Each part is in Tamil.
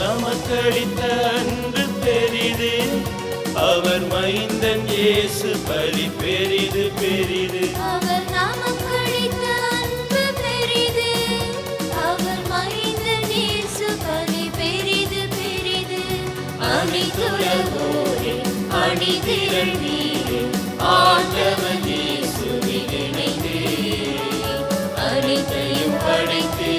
நமக்களித்த அன்பு பெரிது, அவர் மைந்தன் இயேசு பலி பெரிது பெரிது. அவர் நமக்களித்த அன்பு பெரிது, அவர் மைந்தன் இயேசு பலி பெரிது பெரிது. அணிதுலகோரே அணிதிரள் நீரே, ஆண்டவர் இயேசுவில் இணைந்து அனைத்தையும் படைத்து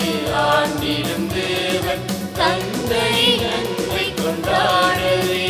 ஆண்டிடும் தேவன் தந்தை அன்பை கொண்டாடவே.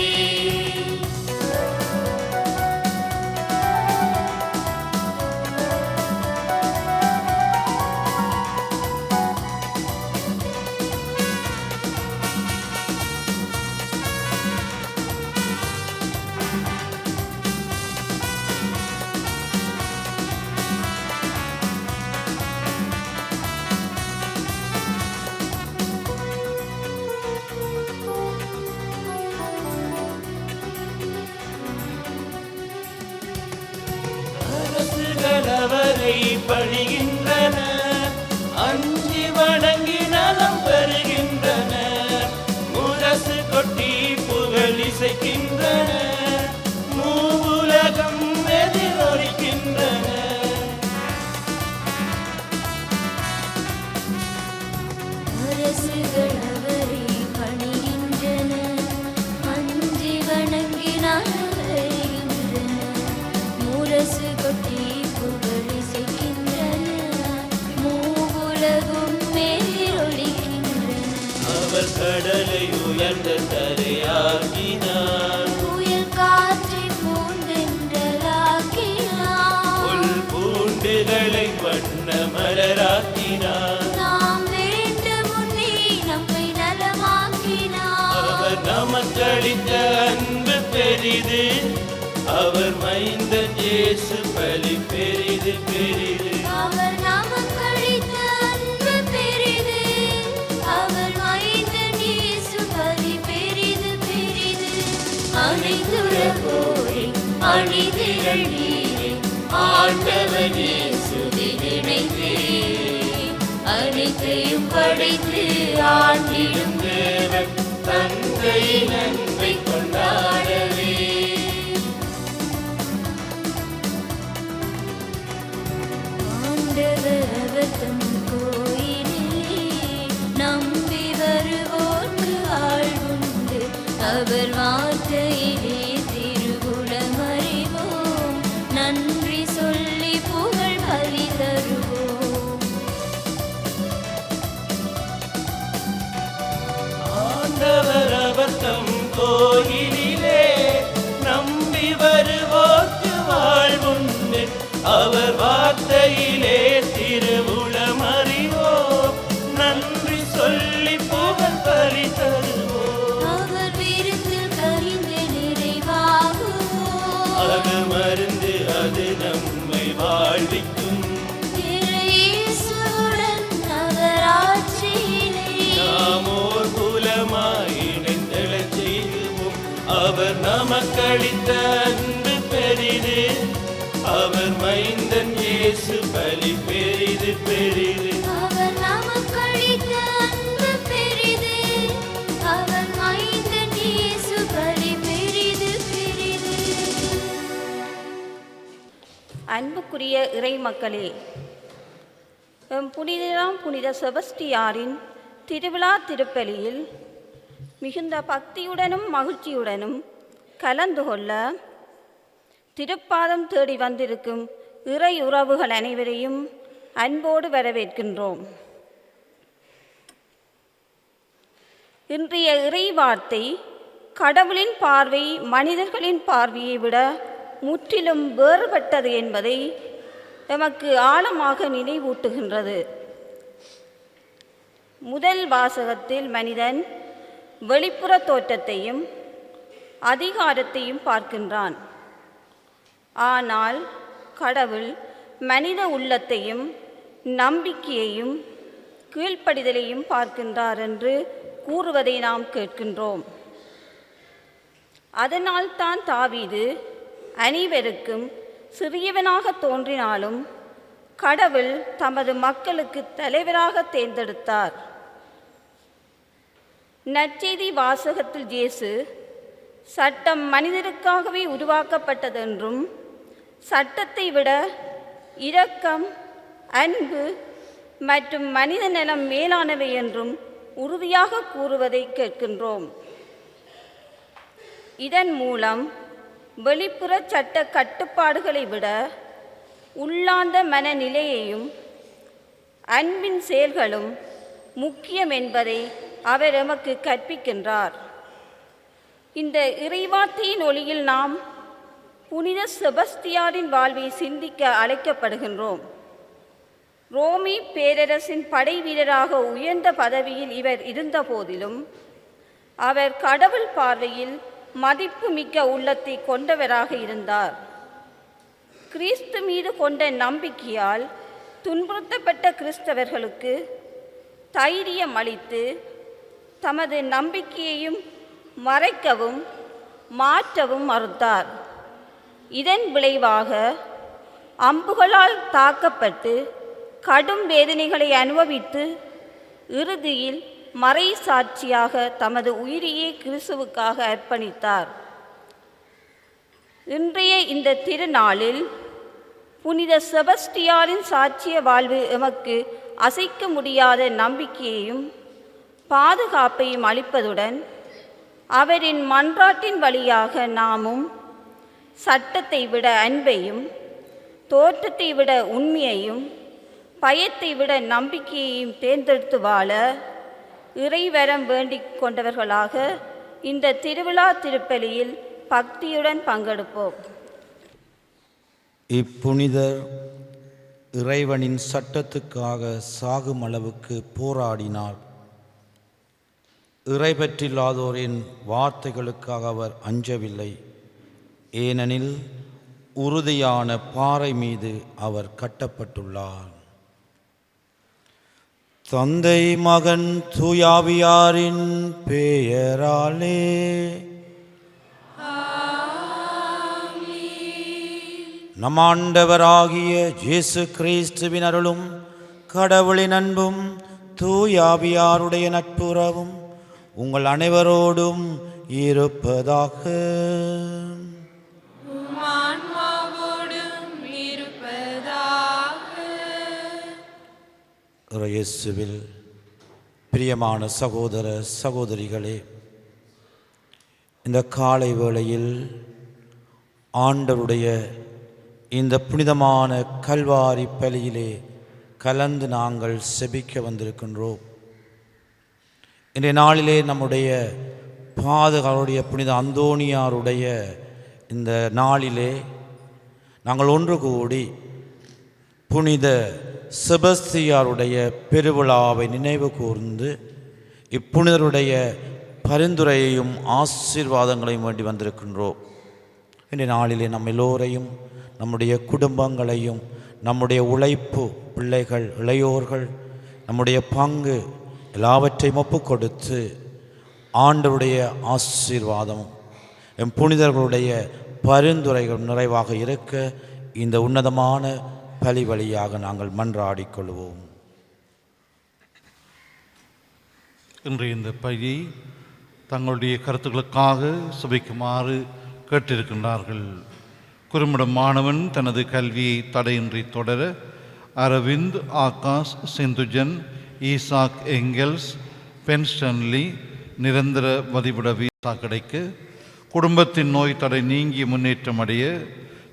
அவரை பணிகின்றன, அஞ்சி வணங்கி நலம் பெறுகின்றன. முரசு கொட்டி புகழ் இசைக்கின்றன, மூவுலகம் எதிரொலிக்கின்றன. அரசுகள் அவரை பணிகின்றன, அஞ்சி வணங்கி நலம் பெறுகின்றன. முரசு கொட்டி அவர் கடலை உயர்ந்த தரையாக்கினார், புயல் காற்றை பூந்தென்றலாக்கினார். புல் பூண்டுகளை வண்ண மலராக்கினார். நாம் வேண்டும் முன்னே நம்மை நலமாக்கினார். அவர் நமக்களித்த அன்பு பெரிது, அவர் மைந்தன் இயேசு பலி பெரிது பெரிது. அவர் நமக்களித்த அன்பு பெரிது, அவர் மைந்தன் இயேசு பலி பெரிது பெரிது. அனைத்துலகோரே அணிதிரள் நீரே, ஆண்டவர் இயேசுவில் இணைந்து அனைத்தையும் படைத்து ஆண்டிடும் தேவன் தந்தையின் அன்பை கொண்டாடவே. ஆண்டவர் தம் கோயிலிலே நம்பி வருவோர்க்கு வாழ்வுண்டு, அவர் வார்த்தையிலே திருவுளமறிவோம், நன்றி சொல்லி புகழ் பலி தருவோம். ஆண்டவர் அவர் தம் கோயிலிலே நம்பி வருவோர்க்கு வாழ்வுண்டு, அவர் வார்த்தையிலே திருவுளமறிவோம், நன்றி சொல்லி புகழ் பலி தருவோம். அவர் விருந்தில் கரிந்து நிறைவாகுவோம், அது மருந்து அது நம்மை வாழ்விக்கும். இயேசுவுடன் அவர் ஆட்சியிலே நாமோர் குலமாய் இணைந்தெழச் செய்வோம். அவர் நமக்களித்த அன்பு பெரிது, அவர் மைந்தன் இயேசு பலி பெரிது பெரிது. அவர் நமக்களித்த அன்பு பெரிது, அவர் மைந்தன் இயேசு பலி பெரிது பெரிது. அன்புக்குரிய இறை மக்களே, புனித செபஸ்டியாரின் திருவிழா திருப்பலியில் மிகுந்த பக்தியுடனும் மகிழ்ச்சியுடனும் கலந்து கொள்ள திருப்பாதம் தேடி வந்திருக்கும் இறை உறவுகள் அனைவரையும் அன்போடு வரவேற்கின்றோம். இன்றைய இறை வார்த்தை கடவுளின் பார்வை மனிதர்களின் பார்வையை விட முற்றிலும் வேறுபட்டது என்பதை எமக்கு ஆழமாக நினைவூட்டுகின்றது. முதல் வாசகத்தில் மனிதன் வெளிப்புற தோற்றத்தையும் அதிகாரத்தையும் பார்க்கின்றான். ஆனால் கடவுள் மனித உள்ளத்தையும் நம்பிக்கையையும் கீழ்ப்படிதலையும் பார்க்கின்றார் என்று கூறுவதை நாம் கேட்கின்றோம். அதனால்தான் தாவீது அனைவருக்கும் சிறியவனாக தோன்றினாலும் கடவுள் தமது மக்களுக்கு தலைவராக தேர்ந்தெடுத்தார். நற்செய்தி வாசகத்தில் இயேசு சட்டம் மனிதருக்காகவே உருவாக்கப்பட்டதென்றும் சட்டத்தை விட இரக்கம், அன்பு மற்றும் மனித நலம் மேலானவை என்றும் உறுதியாக கூறுவதை கேட்கின்றோம். இதன் மூலம் வெளிப்புற சட்ட கட்டுப்பாடுகளை விட உள்ளார்ந்த மனநிலையையும் அன்பின் செயல்களும் முக்கியம் என்பதை அவர் எமக்கு கற்பிக்கின்றார். இந்த இறைவார்த்தையின் ஒளியில் நாம் புனித செபஸ்தியாரின் வாழ்வை சிந்திக்க அழைக்கப்படுகின்றோம். ரோமி பேரரசின் படை வீரராக உயர்ந்த பதவியில் இவர் இருந்தபோதிலும் அவர் கடவுள் பார்வையில் மதிப்புமிக்க உள்ளத்தை கொண்டவராக இருந்தார். கிறிஸ்து மீது கொண்ட நம்பிக்கையால் துன்புறுத்தப்பட்ட கிறிஸ்தவர்களுக்கு தைரியம் அளித்து தமது நம்பிக்கையையும் மறைக்கவும் மாற்றவும் மறுத்தார். இதன் விளைவாக அம்புகளால் தாக்கப்பட்டு கடும் வேதனைகளை அனுபவித்து இறுதியில் மறை சாட்சியாக தமது உயிரையே கிறிஸ்துவுக்காக அர்ப்பணித்தார். இன்றைய இந்த திருநாளில் புனித செபஸ்தியாரின் சாட்சிய வாழ்வு எமக்கு அசைக்க முடியாத நம்பிக்கையையும் பாதுகாப்பையும் அளிப்பதுடன் அவரின் மன்றாட்டின் வழியாக நாமும் சட்டத்தை விட அன்பையும், தோற்றத்தை விட உண்மையையும், பயத்தை விட நம்பிக்கையையும் தேர்ந்தெடுத்து வாழ இறைவரம் வேண்டிக் கொண்டவர்களாக இந்த திருவிழா திருப்பலியில் பக்தியுடன் பங்கெடுப்போம். இப்புனிதர் இறைவனின் சட்டத்துக்காக சாகும் அளவுக்கு போராடினார். இறைபற்றில்லாதோரின் வார்த்தைகளுக்காக அவர் அஞ்சவில்லை. ஏனெனில் உறுதியான பாறை மீது அவர் கட்டப்பட்டுள்ளார். தந்தை, மகன், தூயாவியாரின் பெயராலே நம் ஆண்டவராகிய இயேசு கிறிஸ்துவின் அருளும் கடவுளின் அன்பும் தூயாவியாருடைய நட்புறவும் உங்கள் அனைவரோடும் இருப்பதாக. இயேசுவில் பிரியமான சகோதர சகோதரிகளே, இந்த காலை வேளையில் ஆண்டவருடைய இந்த புனிதமான கல்வாரி பலியிலே கலந்து நாங்கள் செபிக்க வந்திருக்கின்றோம். இன்றைய நாளிலே நம்முடைய பாதுகாவலுடைய புனித அந்தோணியாருடைய இந்த நாளிலே நாங்கள் ஒன்று கூடி புனித செபஸ்தியாருடைய பெருவிழாவை நினைவு கூர்ந்து இப்புனிதருடைய பரிந்துரையையும் ஆசீர்வாதங்களையும் வேண்டி வந்திருக்கின்றோம். இன்றைய நாளிலே நம்ம எல்லோரையும், நம்முடைய குடும்பங்களையும், நம்முடைய உழைப்பு, பிள்ளைகள், இளையோர்கள், நம்முடைய பங்கு எல்லாவற்றையும் ஒப்பு கொடுத்து ஆண்டவருடைய ஆசீர்வாதம் எம் புனிதர்களுடைய பரிந்துரைகள் நிறைவாக இருக்க இந்த உன்னதமான பலி வழியாக நாங்கள் மன்றாடிக்கொள்வோம். இன்று இந்த பலியை தங்களுடைய கருத்துக்களுக்காக சுபிக்குமாறு கேட்டிருக்கின்றார்கள். குறும்படம் மாணவன் தனது கல்வியை தடையின்றி தொடர அரவிந்த், ஆகாஷ், சிந்துஜன், ஈசாக், எங்கெல்ஸ், பென்ஸ்டன்லி நிரந்தர வதிவிட வீசா கிடைக்க, குடும்பத்தின் நோய் தடை நீங்கி முன்னேற்றம் அடைய,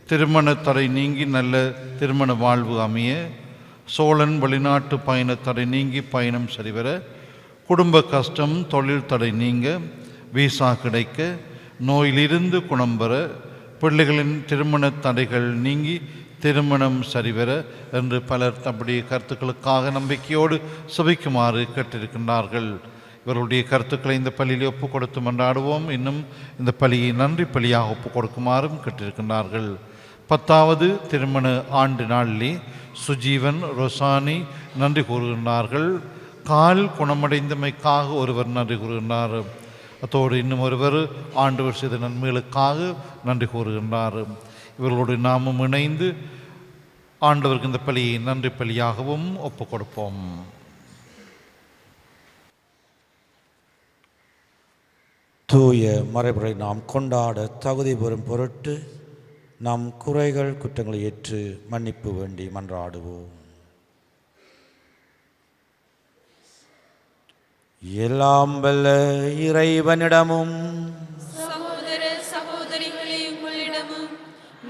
திருமண தடை நீங்கி நல்ல திருமண வாழ்வு அமைய, சோழன் வெளிநாட்டு பயண தடை நீங்கி பயணம் சரிவர, குடும்ப கஷ்டம் தொழில் தடை நீங்க வீசா கிடைக்க, நோயிலிருந்து குணம் பெற, பிள்ளைகளின் திருமண தடைகள் நீங்கி திருமணம் சரிவர என்று பலர் தம்முடைய கருத்துக்களுக்காக நம்பிக்கையோடு சுபிக்குமாறு கேட்டிருக்கின்றார்கள். இவர்களுடைய கருத்துக்களை இந்த பள்ளியில் ஒப்புக் கொடுத்து மன்றாடுவோம். இன்னும் இந்த பள்ளியை நன்றி பள்ளியாக ஒப்புக் கொடுக்குமாறும் கேட்டிருக்கின்றார்கள். 10வது திருமண ஆண்டு நாளிலே சுஜீவன், ரொசானி நன்றி கூறுகின்றார்கள். கால் குணமடைந்தமைக்காக ஒருவர் நன்றி கூறுகின்றார். அத்தோடு இன்னும் ஒருவர் ஆண்டவர் செய்த நன்மைகளுக்காக நன்றி கூறுகின்றார். இவர்களோடு நாமும் இணைந்து ஆண்டவருக்கு இந்த பலியை நன்றி பலியாகவும் ஒப்புக் கொடுப்போம். தூய மறைபுரை நாம் கொண்டாட தகுதி பெறும் பொருட்டு நம் குறைகள் குற்றங்களை ஏற்று மன்னிப்பு வேண்டி மன்றாடுவோம். எல்லாம் வல்ல இறைவனிடமும் சகோதர சகோதரிகளே உங்களிடமும்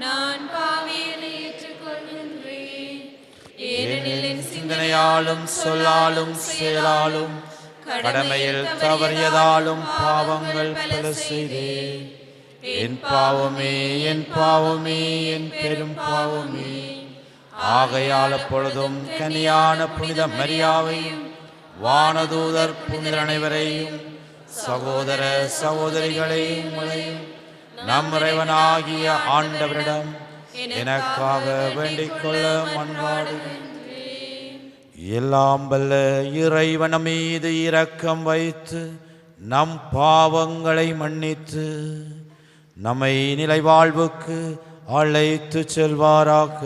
நான் பாவியனை ஏற்றுக்கொள்கின்றேன். ஏனெனில் என் சிந்தனையாலும் சொல்லாலும் செயலாலும் கடமையில் தவறியதாலும் பாவங்கள் பல செய்தேன். என் பாவமே என் பாவமே என் பெரும் பாவமே. ஆகையால் அப்பொழுதும் கன்னியான புனித மரியாவையும் வானதூதர் புனிதர் அனைவரையும் சகோதர சகோதரிகளையும் உங்களையும் நம் இறைவனாகிய ஆண்டவரிடம் எனக்காக வேண்டிக் கொள்ள மன்றாடுகிறேன். எல்லாம் வல்ல இறைவன் மீது இரக்கம் வைத்து நம் பாவங்களை மன்னித்து நம்மை நிலைவாழ்வுக்கு அழைத்து செல்வாராக.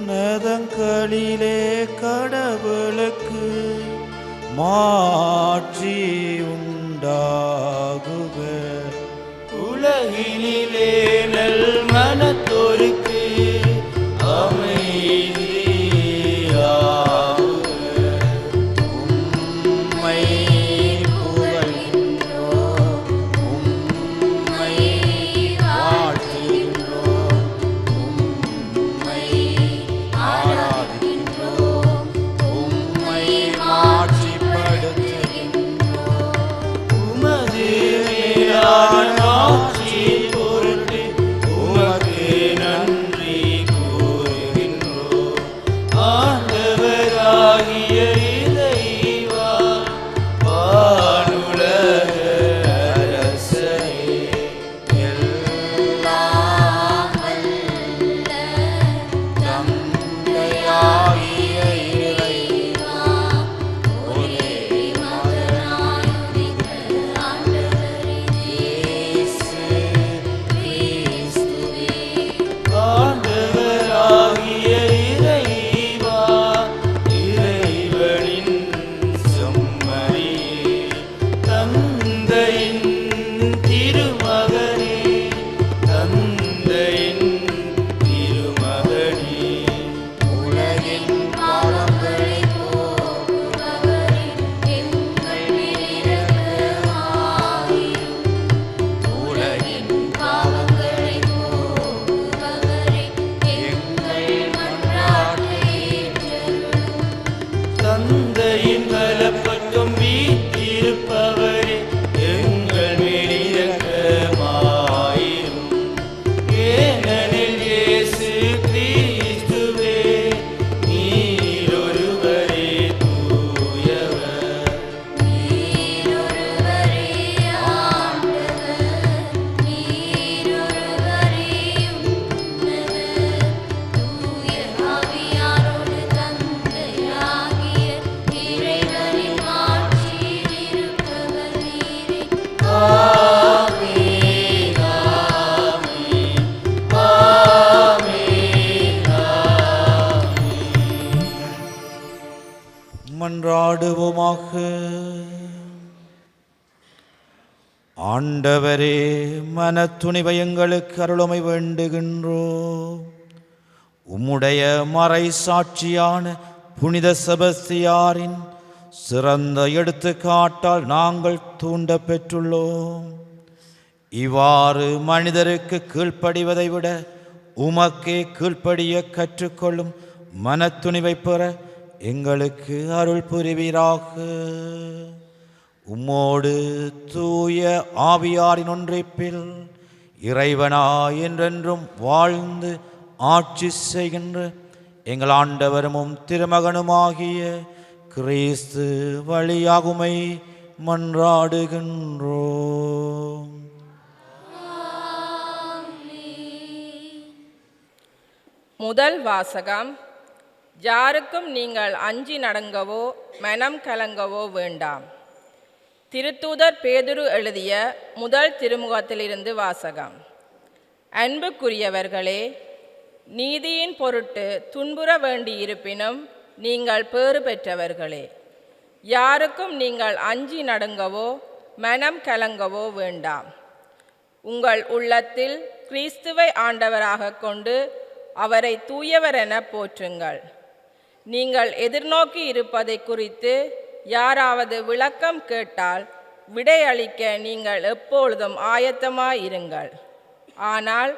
உன்னதங்களிலே கடவுளுக்கு மாற்றி உண்டாகுக. உலகினிலே நல் மனத்தோருக்கு அமைதியாகுக. உம்மை புகழ்கின்றோம், உம்மை வாழ்த்துகின்றோம், உம்மை ஆராதிக்கின்றோம், உம்மை மாட்சிப்படுத்துகின்றோம். உமது மேலான ஆட்சியின் பொருட்டு உமக்கு நன்றி கூறுகின்றோம். ஆண்டவராகிய இறைவா, வானுலக அரசரே, எல்லாம் வல்ல தந்தையாகிய இறைவா, ஒரே மகனாய் உதித்த ஆண்டவரே இயேசு கிறிஸ்துவே, ஆண்டவராகிய இறைவா, இறைவனின் செம்மறியே, தந்தையின் திருமகனே, தந்தையின் திருமகனே, உலகின் பாவங்களை போக்குபவரே, எங்கள் மேல் இரக்கமாயிரும். உலகின் பாவங்களை போக்குபவரே, எங்கள் மன்றாட்டை ஏற்றருளும். தந்தையின் வலப்பக்கம் வீற்றிருப்பவரே, எங்கள் மேல் இரக்கமாயிரும். ஏனெனில் இயேசு கிறிஸ்துவே, நீர் ஒருவரே தூயவர். நீர் ஒருவரே ஆண்டவர், நீர் ஒருவரே உன்னதர். தூய ஆவியாரோடு தந்தையாகிய இறைவனின் ஆட்சியில் இருப்பவர் நீரே. ஆமென், ஆமென், ஆமென், ஆமென். மன்றாடுவோமாக. ஆண்டவரே, மனத்துணிவை எங்களுக்கு அருளுமை வேண்டுகின்றோம். உம்முடைய மறை சாட்சியான புனித செபஸ்தியாரின் சிறந்த எடுத்துக்காட்டால் நாங்கள் தூண்ட பெற்றுள்ளோம். இவ்வாறு மனிதருக்கு கீழ்ப்படிவதை விட உமக்கே கீழ்ப்படிய கற்றுக்கொள்ளும் மனத்துணிவை பெற எங்களுக்கு அருள் புரிவீராக. உம்மோடு தூய ஆவியாரின் ஒன்றிப்பில் இறைவனாய் என்றென்றும் வாழ்ந்து ஆட்சி செய்கின்ற எங்கள் ஆண்டவரும் திருமகனுமாகிய கிறிஸ்து வழியாகுமை மன்றாடுகின்றோம். முதல் வாசகம். யாருக்கும் நீங்கள் அஞ்சி நடங்கவோ மனம் கலங்கவோ வேண்டாம். திருத்தூதர் பேதுரு எழுதிய முதல் திருமுகத்திலிருந்து வாசகம். அன்புக்குரியவர்களே, நீதியின் பொருட்டு துன்புற வேண்டியிருப்பினும் நீங்கள் பேறு பெற்றவர்களே. யாருக்கும் நீங்கள் அஞ்சி நடுங்கவோ மனம் கலங்கவோ வேண்டாம். உங்கள் உள்ளத்தில் கிறிஸ்துவை ஆண்டவராக கொண்டு அவரை தூயவரென போற்றுங்கள். நீங்கள் எதிர்நோக்கி இருப்பதை குறித்து யாராவது விளக்கம் கேட்டால் விடையளிக்க நீங்கள் எப்பொழுதும் ஆயத்தமாயிருங்கள். ஆனால்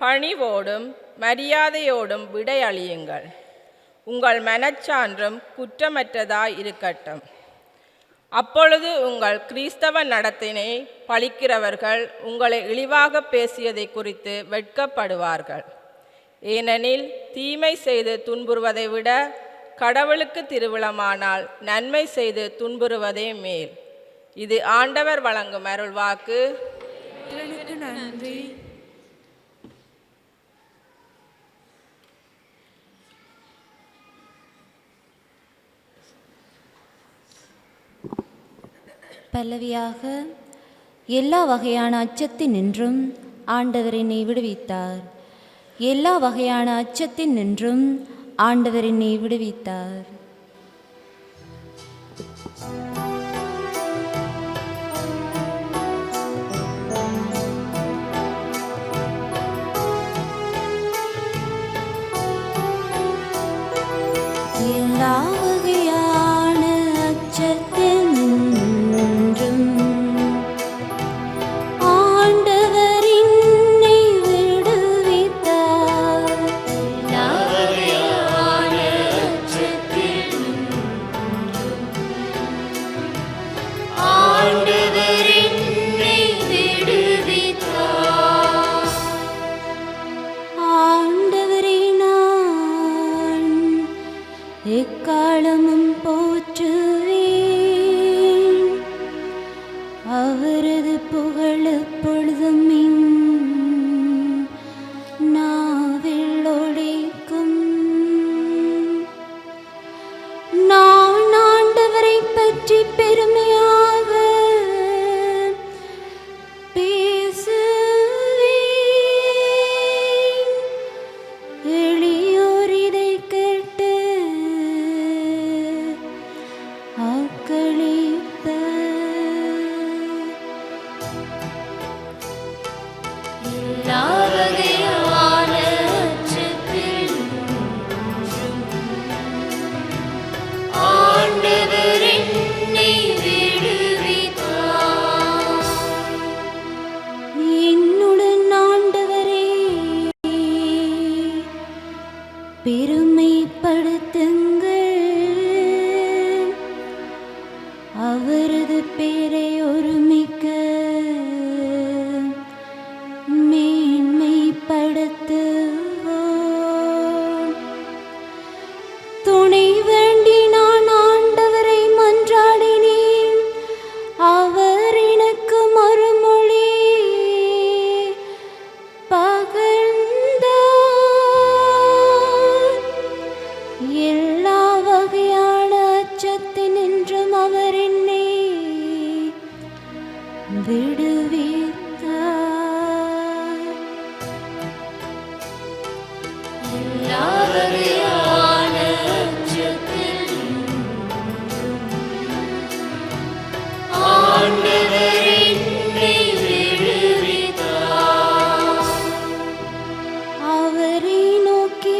பணிவோடும் மரியாதையோடும் விடையளியுங்கள். உங்கள் மனச்சான்றும் குற்றமற்றதாய் இருக்கட்டும். அப்பொழுது உங்கள் கிறிஸ்தவ நடத்தினை பழிக்கிறவர்கள் உங்களை இழிவாக பேசியதை குறித்து வெட்கப்படுவார்கள். ஏனெனில் தீமை செய்து துன்புறுவதை விட கடவுளுக்கு திருவிழமானால் நன்மை செய்து துன்புறுவதே மேல். இது ஆண்டவர் வழங்கும் அருள்வாக்கு. நன்றி. பல்லவியாக, எல்லா வகையான அச்சத்தினின்றும் ஆண்டவர் என்னை விடுவித்தார். எல்லா வகையான அச்சத்தினின்றும் ஆண்டவர் என்னை விடுவித்தார். எல்லா வகையான அச்சத்தினின்றும் ஆண்டவர் என்னை விடுவித்தார். எல்லா வகையான அச்சத்தினின்றும் ஆண்டவர் என்னை விடுவித்தார். ஆண்டவரை நான் எக்காலமும் போற்றுவேன். அவரது புகழ் எப்பொழுதும் என் நாவில் ஒலிக்கும். நான் ஆண்டவரை பற்றி பெருமையாக பேசுவேன். எளியோர் இதை கேட்டு எல்லா வகையான அச்சத்தினின்றும் ஆண்டவர் என்னை விடுவித்தார். என்னுடன் ஆண்டவரே பெருமைப்படுத்துங்கள். அவரது பேரை ஒருமிக்க மேன்மைப்படுத்துவோம். துணை வேண்டி நான் ஆண்டவரை மன்றாடினேன். அவர் எனக்கு மறுமொழி பகர்ந்தார். எல்லா வகையான அச்சத்தினின்றும் அவர் என்னை விடுவித்தார். எல்லா வகையான அச்சத்தினின்றும் ஆண்டவர் என்னை விடுவித்தார். அவரை நோக்கி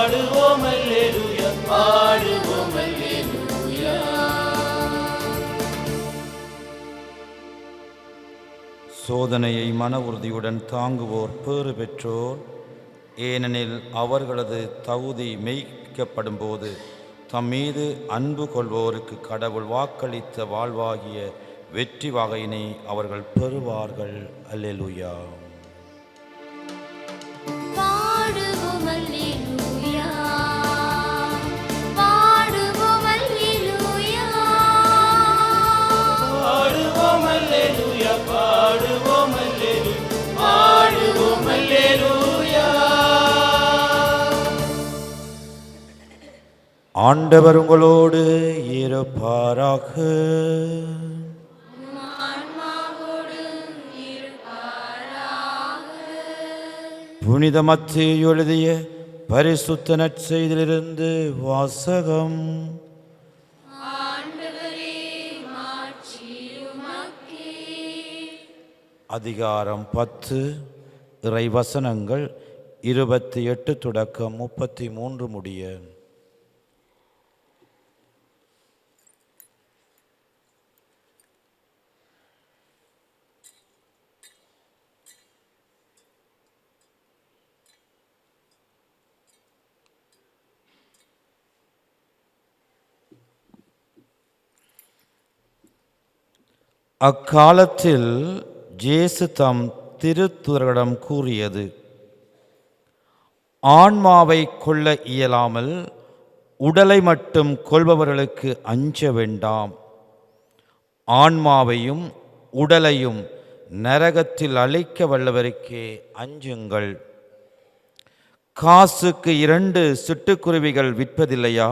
பாடுவோம் அல்லேலூயா பாடுவோம் அல்லேலூயா. சோதனையை மன உறுதியுடன் தாங்குவோர் பேறு பெற்றோர், ஏனெனில் அவர்களது தகுதி மெய்க்கப்படும் போது தம் மீது அன்பு கொள்வோருக்கு கடவுள் வாக்களித்த வாழ்வாகிய வெற்றி வகையினை அவர்கள் பெறுவார்கள். அல்லேலூயா. பாடுவோம் அல்லேலூயா, பாடுவோம் அல்லேலூயா. பாடுவோம் அல்லேலூயா பாடுவோம் அல்லேலூயா பாடுவோம் அல்லேலூயா. ஆண்டவர் உங்களோடு இருப்பாராக. புனித மத்தேயு எழுதிய பரிசுத்த நற்செய்தியிலிருந்து வாசகம். அதிகாரம் 10, இறை வசனங்கள் 28 தொடக்கம் 33 முடிய. அக்காலத்தில் இயேசு தம் திருத்தூதர்களிடம் கூறியது, ஆன்மாவை கொள்ள இயலாமல் உடலை மட்டும் கொள்பவர்களுக்கு அஞ்ச வேண்டாம். ஆன்மாவையும் உடலையும் நரகத்தில் அழிக்க வல்லவருக்கே அஞ்சுங்கள். காசுக்கு 2 சிட்டுக்குருவிகள் விற்பதில்லையா?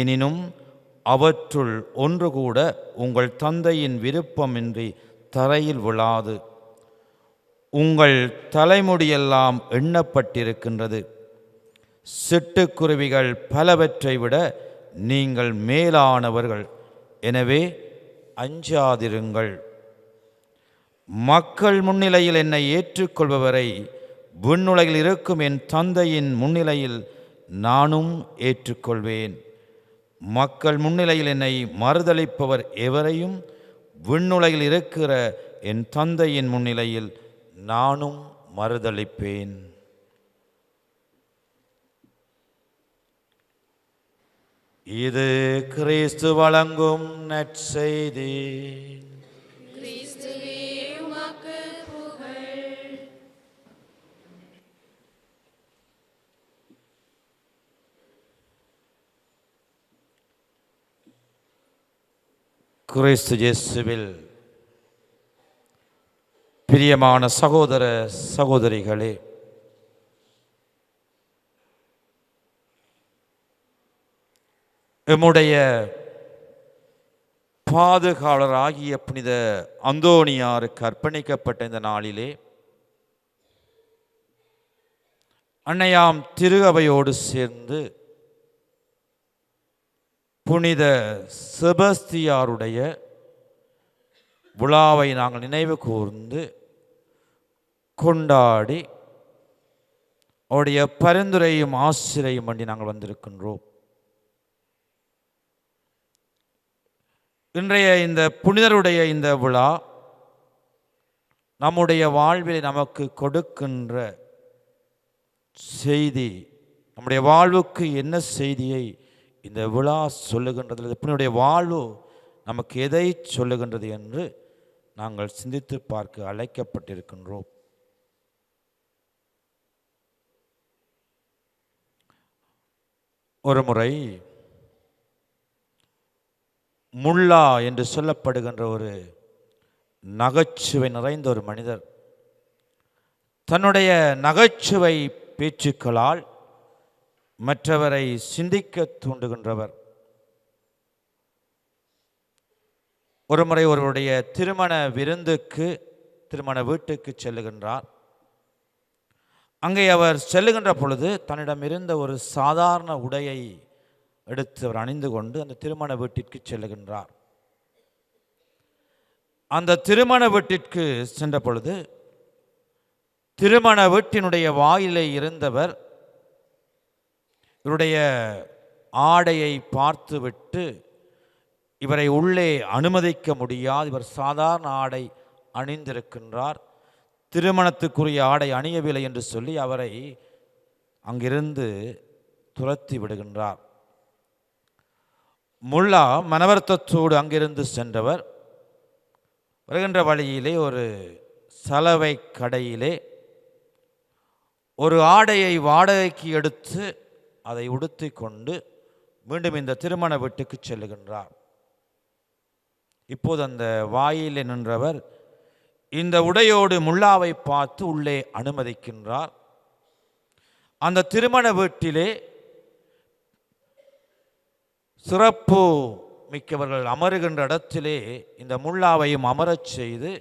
எனினும் அவற்றுள் ஒன்று கூட உங்கள் தந்தையின் விருப்பமின்றி தரையில் விழாது. உங்கள் தலைமுடியெல்லாம் எண்ணப்பட்டிருக்கின்றது. சிட்டுக்குருவிகள் பலவற்றை விட நீங்கள் மேலானவர்கள். எனவே அஞ்சாதிருங்கள். மக்கள் முன்னிலையில் என்னை ஏற்றுக்கொள்பவரை விண்ணுலகில் இருக்கும் என் தந்தையின் முன்னிலையில் நானும் ஏற்றுக்கொள்வேன். மக்கள் முன்னிலையில் என்னை மறுதலிப்பவர் எவரையும் விண்ணுலகில் இருக்கிற என் தந்தையின் முன்னிலையில் நானும் மறுதலிப்பேன். இது கிறிஸ்து வழங்கும் நற்செய்தி. கிறிஸ்து இயேசுவில் பிரியமான சகோதர சகோதரிகளே, எம்முடைய பாதுகாவலராகிய புனித அந்தோணியாருக்கு அர்ப்பணிக்கப்பட்ட இந்த நாளிலே அன்னையாம் திரு அவையோடு சேர்ந்து புனித செபஸ்தியாருடைய விழாவை நாங்கள் நினைவு கூர்ந்து கொண்டாடி அவருடைய பரிந்துரையும் ஆசிரியம் பண்ணி நாங்கள் வந்திருக்கின்றோம். இன்றைய இந்த புனிதருடைய இந்த விழா நம்முடைய வாழ்வில் நமக்கு கொடுக்கின்ற செய்தி, நம்முடைய வாழ்வுக்கு என்ன செய்தியை இந்த விழா சொல்லுகின்றது, புனிதருடைய வாழ்வு நமக்கு எதை சொல்லுகின்றது என்று நாங்கள் சிந்தித்து பார்க்க அழைக்கப்பட்டிருக்கின்றோம். ஒரு முறை முல்லா என்று சொல்லப்படுகின்ற ஒரு நகைச்சுவை நிறைந்த ஒரு மனிதர் தன்னுடைய நகைச்சுவை பேச்சுக்களால் மற்றவரை சிந்திக்க தூண்டுகின்றவர். ஒரு முறை ஒருவருடைய திருமண விருந்துக்கு, திருமண வீட்டுக்கு செல்லுகின்றார். அங்கே அவர் செல்லுகின்ற பொழுது தன்னிடம் இருந்த ஒரு சாதாரண உடையை எடுத்து அவர் அணிந்து கொண்டு அந்த திருமண வீட்டிற்கு செல்லுகின்றார். அந்த திருமண வீட்டிற்கு சென்ற பொழுது திருமண வீட்டினுடைய வாயிலே இருந்தவர் இவருடைய ஆடையை பார்த்துவிட்டு இவரை உள்ளே அனுமதிக்க முடியாது, இவர் சாதாரண ஆடை அணிந்திருக்கின்றார், திருமணத்துக்குரிய ஆடை அணியவில்லை என்று சொல்லி அவரை அங்கிருந்து துரத்தி விடுகின்றார். முல்லா மனவருத்தத்தோடு அங்கிருந்து சென்றவர் வருகின்ற வழியிலே ஒரு சலவை கடையிலே ஒரு ஆடையை வாடகைக்கு எடுத்து அதை உடுத்தி கொண்டு மீண்டும் இந்த திருமண வீட்டுக்கு செல்லுகின்றார். இப்போது அந்த வாயிலே நின்றவர் இந்த உடையோடு முல்லாவை பார்த்து உள்ளே அனுமதிக்கின்றார். அந்த திருமண வீட்டிலே சிறப்பு மிக்கவர்கள் அமருகின்ற இடத்திலே இந்த முல்லாவையும் அமரச் செய்து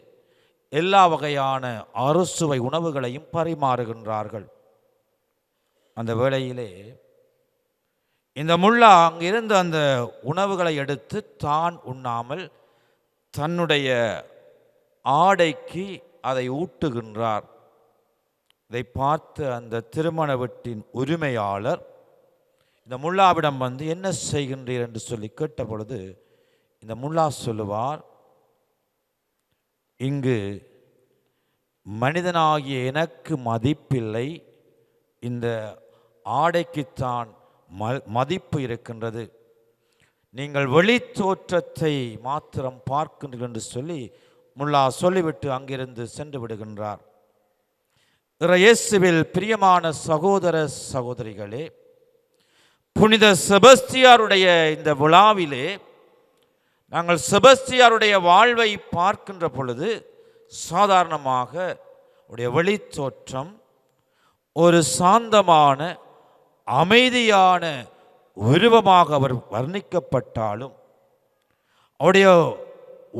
எல்லா வகையான அறுசுவை உணவுகளையும் பரிமாறுகின்றார்கள். அந்த வேளையிலே இந்த முல்லா அங்கிருந்து அந்த உணவுகளை எடுத்து தான் உண்ணாமல் தன்னுடைய ஆடைக்கு அதை ஊட்டுகின்றார். இதை பார்த்து அந்த திருமண வீட்டின் உரிமையாளர் இந்த முல்லாவிடம் வந்து என்ன செய்கின்றீர் என்று சொல்லி கேட்ட பொழுது இந்த முல்லா சொல்லுவார், இங்கு மனிதனாகிய எனக்கு மதிப்பில்லை, இந்த ஆடைக்குத்தான் மதிப்பு இருக்கின்றது, நீங்கள் வெளி தோற்றத்தை மாத்திரம் பார்க்கின்றீர்கள் என்று சொல்லி முல்லா சொல்லிவிட்டு அங்கிருந்து சென்று விடுகின்றார். இயேசுவில் பிரியமான சகோதர சகோதரிகளே, புனித செபஸ்தியாருடைய இந்த விழாவிலே நாங்கள் செபஸ்தியாருடைய வாழ்வை பார்க்கின்ற பொழுது சாதாரணமாக உடைய வெளித்தோற்றம் ஒரு சாந்தமான அமைதியான உருவமாக அவர் வர்ணிக்கப்பட்டாலும் அவருடைய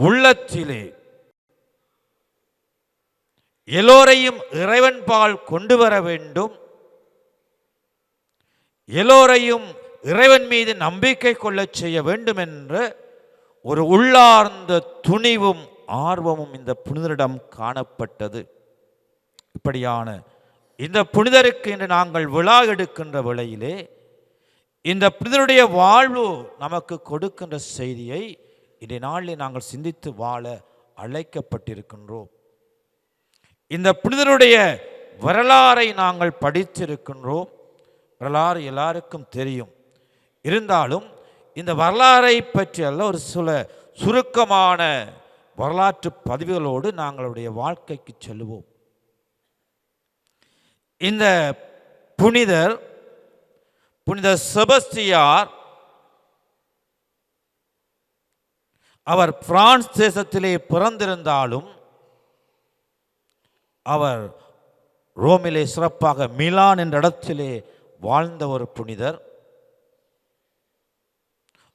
உள்ளத்திலே எல்லோரையும் இறைவன்பால் கொண்டு வர வேண்டும், எல்லோரையும் இறைவன் மீது நம்பிக்கை கொள்ளச் செய்ய வேண்டும் என்ற ஒரு உள்ளார்ந்த துணிவும் ஆர்வமும் இந்த புனிதரிடம் காணப்பட்டது. இப்படியான இந்த புனிதருக்கு இன்று நாங்கள் விழா எடுக்கின்ற வேளையிலே இந்த புனிதருடைய வாழ்வு நமக்கு கொடுக்கின்ற செய்தியை இன்றைய நாளில் நாங்கள் சிந்தித்து வாழ அழைக்கப்பட்டிருக்கின்றோம். இந்த புனிதருடைய வரலாறை நாங்கள் படித்திருக்கின்றோம். வரலாறு எல்லாருக்கும் தெரியும். இருந்தாலும் இந்த வரலாறை பற்றி அல்ல, ஒரு சில சுருக்கமான வரலாற்று பதிவுகளோடு நாங்களுடைய வாழ்க்கைக்கு செல்லுவோம். இந்த புனிதர் புனித செபஸ்தியார் அவர் பிரான்ஸ் தேசத்திலே பிறந்திருந்தாலும் அவர் ரோமிலே சிறப்பாக மிலான் என்ற இடத்திலே வாழ்ந்த ஒரு புனிதர்.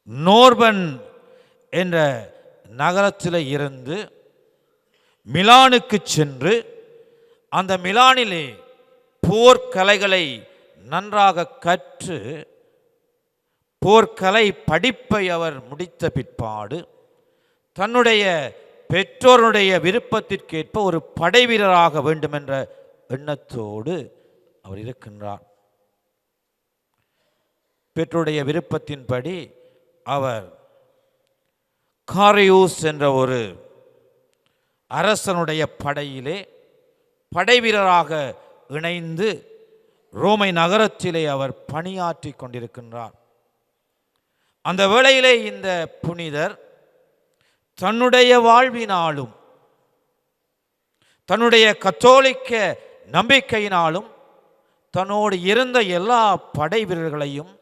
நோர்பன் என்ற நகரத்தில் இருந்து மிலானுக்கு சென்று அந்த மிலானிலே போர்க்கலைகளை நன்றாக கற்று போர்க்கலை படிப்பை அவர் முடித்த பிற்பாடு தன்னுடைய பெற்றோருடைய விருப்பத்திற்கேற்ப ஒரு படை வீரராக வேண்டும் என்ற எண்ணத்தோடு அவர் இருக்கின்றார். பெற்றோருடைய விருப்பத்தின்படி அவர் காரியூஸ் என்ற ஒரு அரசனுடைய படையிலே படை வீரராக இணைந்து ரோமை நகரத்திலே அவர் பணியாற்றி கொண்டிருக்கின்றார். அந்த வேளையிலே இந்த புனிதர் தன்னுடைய வாழ்வினாலும் தன்னுடைய கத்தோலிக்க நம்பிக்கையினாலும் தன்னோடு இருந்த எல்லா படை வீரர்களையும்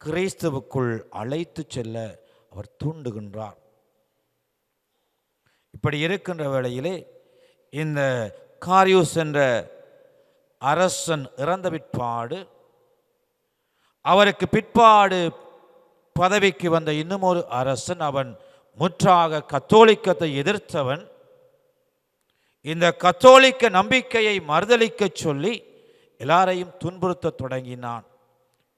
கிறிஸ்துவுக்குள் அழைத்து செல்ல அவர் தூண்டுகின்றார். இப்படி இருக்கின்ற வேளையிலே இந்த காரியூஸ் என்ற அரசன் இறந்த பிற்பாடு அவருக்கு பிற்பாடு பதவிக்கு வந்த இன்னும் ஒரு அரசன், அவன் முற்றாக கத்தோலிக்கத்தை எதிர்த்தவன். இந்த கத்தோலிக்க நம்பிக்கையை மறுதலிக்க சொல்லி எல்லாரையும் துன்புறுத்த தொடங்கினான்.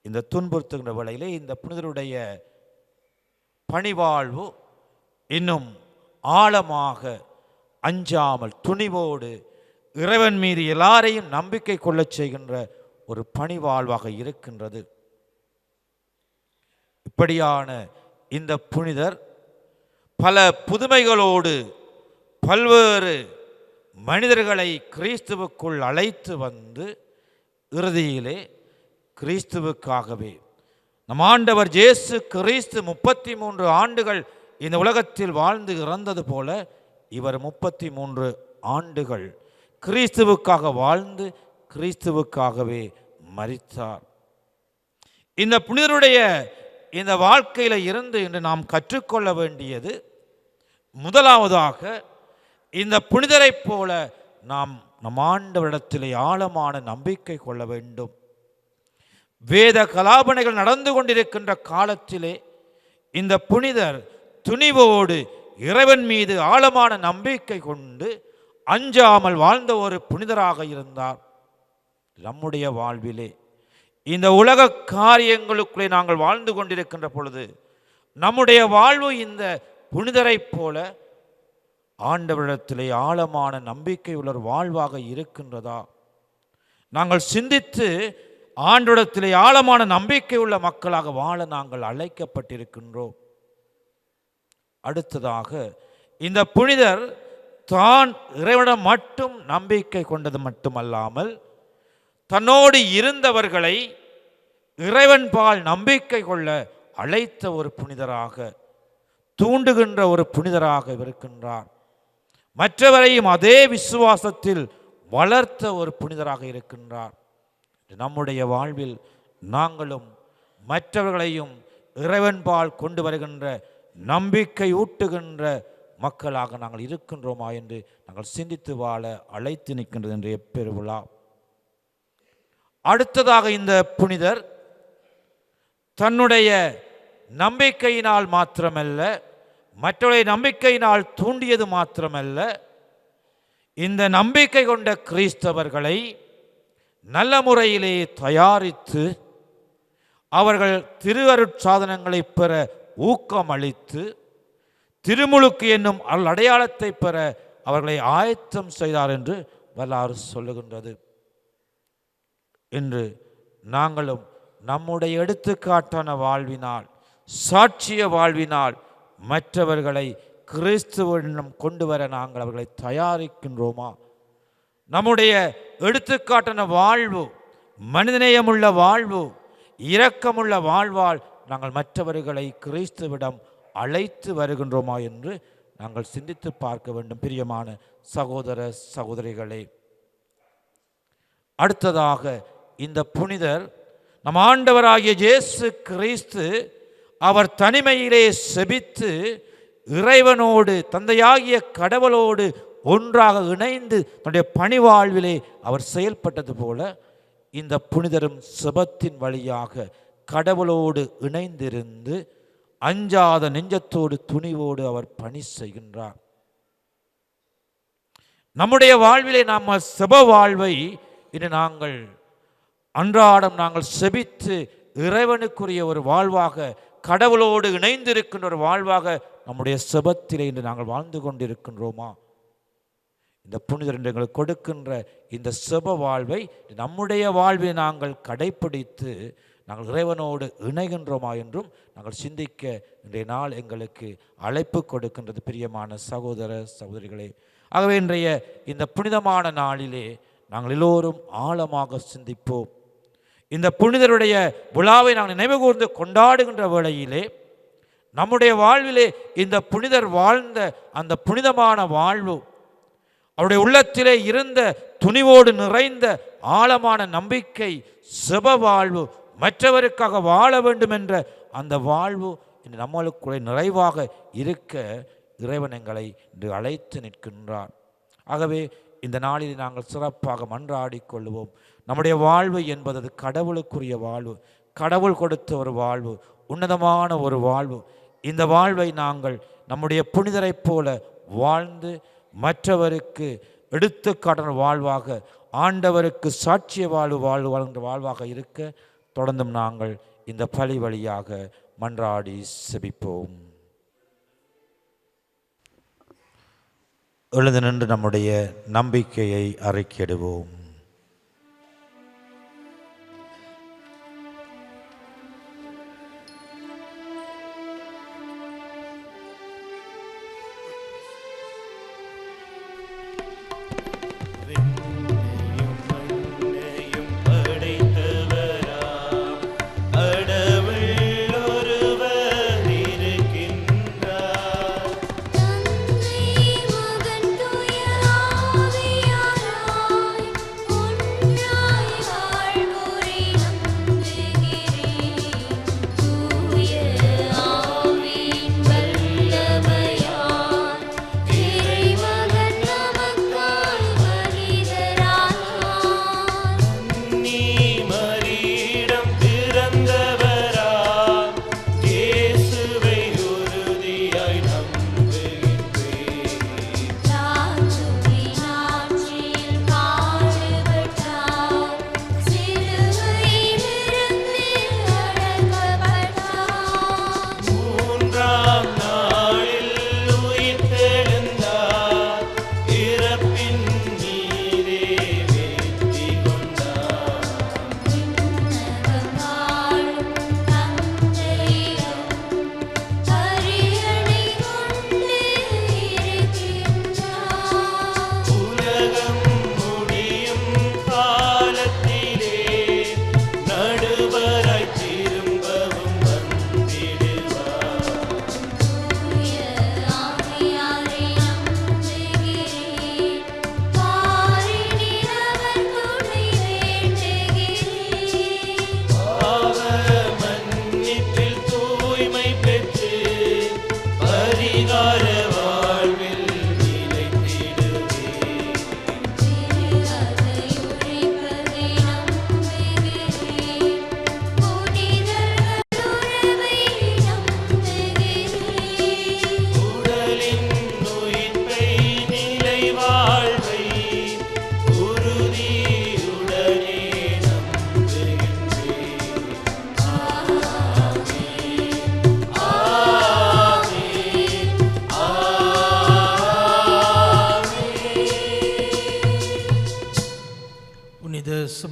இந்த துன்புறுத்துகின்ற வேளையிலே இந்த புனிதருடைய பணிவாழ்வு இன்னும் ஆழமாக அஞ்சாமல் துணிவோடு இறைவன் மீது எல்லாரையும் நம்பிக்கை கொள்ளச் செய்கின்ற ஒரு பணிவாழ்வாக இருக்கின்றது. இப்படியான இந்த புனிதர் பல புதுமைகளோடு பல்வேறு மனிதர்களை கிறிஸ்துவுக்குள் அழைத்து வந்து இறுதியிலே கிறிஸ்துவுக்காகவே நம் ஆண்டவர் இயேசு கிறிஸ்து 33 ஆண்டுகள் இந்த உலகத்தில் வாழ்ந்து இறந்தது போல இவர் 33 ஆண்டுகள் கிறிஸ்துவுக்காக வாழ்ந்து கிறிஸ்துவுக்காகவே மரித்தார். இந்த புனிதருடைய இந்த வாழ்க்கையில் இருந்து இன்று நாம் கற்றுக்கொள்ள வேண்டியது, முதலாவதாக இந்த புனிதரைப் போல நாம் நம் ஆண்டவரிடத்திலே ஆழமான நம்பிக்கை கொள்ள வேண்டும். வேத கலாபனைகள் நடந்து கொண்டிருக்கின்ற காலத்திலே இந்த புனிதர் துணிவோடு இறைவன் மீது ஆழமான நம்பிக்கை கொண்டு அஞ்சாமல் வாழ்ந்த ஒரு புனிதராக இருந்தார். நம்முடைய வாழ்விலே இந்த உலக காரியங்களுக்குள்ளே நாங்கள் வாழ்ந்து கொண்டிருக்கின்ற பொழுது நம்முடைய வாழ்வு இந்த புனிதரைப் போல ஆண்டவரிடத்திலே ஆழமான நம்பிக்கை உள்ள வாழ்வாக இருக்கின்றதா? நாங்கள் சிந்தித்து ஆண்டவரிடத்திலே ஆழமான நம்பிக்கை உள்ள மக்களாக வாழ நாங்கள் அழைக்கப்பட்டிருக்கின்றோம். அடுத்ததாக இந்த புனிதர் தான் இறைவனிடம் மட்டும் நம்பிக்கை கொண்டது மட்டுமல்லாமல் தன்னோடு இருந்தவர்களை இறைவன் பால் நம்பிக்கை கொள்ள அழைத்த ஒரு புனிதராக, தூண்டுகின்ற ஒரு புனிதராக இருக்கின்றார். மற்றவரையும் அதே விசுவாசத்தில் வளர்த்த ஒரு புனிதராக இருக்கின்றார். நம்முடைய வாழ்வில் நாங்களும் மற்றவர்களையும் இறைவன் பால் கொண்டு வருகின்ற நம்பிக்கை ஊட்டுகின்ற மக்களாக நாங்கள் இருக்கின்றோமா என்று நாங்கள் சிந்தித்து வாழ அழைத்து நிற்கின்றது என்ற பெருவிழா. அடுத்ததாக இந்த புனிதர் தன்னுடைய நம்பிக்கையினால் மாத்திரமல்ல, மற்றவருடைய நம்பிக்கையினால் தூண்டியது மாத்திரமல்ல, இந்த நம்பிக்கை கொண்ட கிறிஸ்தவர்களை நல்ல முறையிலே தயாரித்து அவர்கள் திருவருட்சாதனங்களை பெற ஊக்கமளித்து திருமுழுக்கு என்னும் அடையாளத்தை பெற அவர்களை ஆயத்தம் செய்தார் என்று வரலாறு சொல்லுகின்றது. இன்று நாங்களும் நம்முடைய எடுத்துக்காட்டான வாழ்வினால், சாட்சிய வாழ்வினால் மற்றவர்களை கிறிஸ்துவிடம் கொண்டு வர நாங்கள் அவர்களை தயாரிக்கின்றோமா? நம்முடைய எடுத்துக்காட்டான வாழ்வு, மனிதநேயமுள்ள வாழ்வு, இரக்கமுள்ள வாழ்வால் நாங்கள் மற்றவர்களை கிறிஸ்துவிடம் அழைத்து வருகின்றோமா என்று நாங்கள் சிந்தித்து பார்க்க வேண்டும். பிரியமான சகோதர சகோதரிகளே, அடுத்ததாக இந்த புனிதர் நம் ஆண்டவராகிய இயேசு கிறிஸ்து அவர் தனிமையிலே செபித்து இறைவனோடு, தந்தையாகிய கடவுளோடு ஒன்றாக இணைந்து தன்னுடைய பணிவாழ்விலே அவர் செயல்பட்டது போல இந்த புனிதரும் செபத்தின் வழியாக கடவுளோடு இணைந்திருந்து அஞ்சாத நெஞ்சத்தோடு துணிவோடு அவர் பணி செய்கின்றார். நம்முடைய வாழ்விலே நாம் செப வாழ்வை இன்று நாங்கள் அன்றாடம் நாங்கள் செபித்து இறைவனுக்குரிய ஒரு வாழ்வாக, கடவுளோடு இணைந்திருக்கின்ற ஒரு வாழ்வாக நம்முடைய செபத்திலே இன்று நாங்கள் வாழ்ந்து கொண்டிருக்கின்றோமா? இந்த புனிதர் எங்களுக்கு கொடுக்கின்ற இந்த செப வாழ்வை நம்முடைய வாழ்வில் நாங்கள் கடைப்பிடித்து நாங்கள் இறைவனோடு இணைகின்றோமா என்றும் நாங்கள் சிந்திக்க இன்றைய நாள் எங்களுக்கு அழைப்பு கொடுக்கின்றது. பிரியமான சகோதர சகோதரிகளே, ஆகவே இன்றைய இந்த புனிதமான நாளிலே நாங்கள் எல்லோரும் ஆழமாக சிந்திப்போம். இந்த புனிதருடைய விழாவை நாங்கள் நினைவு கூர்ந்து கொண்டாடுகின்ற வேளையிலே நம்முடைய வாழ்விலே இந்த புனிதர் வாழ்ந்த அந்த புனிதமான வாழ்வு, அவருடைய உள்ளத்திலே இருந்த துணிவோடு நிறைந்த ஆழமான நம்பிக்கை, செப வாழ்வு, மற்றவருக்காக வாழ வேண்டும் என்ற அந்த வாழ்வு இன்று நம்மளுக்குள்ளே நிறைவாக இருக்க இறைவன் எங்களை இன்று அழைத்து நிற்கின்றார். ஆகவே இந்த நாளில் நாங்கள் சிறப்பாக மன்றாடிக் கொள்வோம். நம்முடைய வாழ்வு என்பது அது கடவுளுக்குரிய வாழ்வு, கடவுள் கொடுத்த ஒரு வாழ்வு, உன்னதமான ஒரு வாழ்வு. இந்த வாழ்வை நாங்கள் நம்முடைய புனிதரைப் போல வாழ்ந்து மற்றவருக்கு எடுத்துக்காட்டுற வாழ்வாக, ஆண்டவருக்கு சாட்சிய வாழ்கின்ற வாழ்வாக இருக்க தொடர்ந்தும் நாங்கள் இந்த பலி வழியாக மன்றாடி செபிப்போம். எழுந்து நின்று நம்முடைய நம்பிக்கையை அறிக்கையிடுவோம்.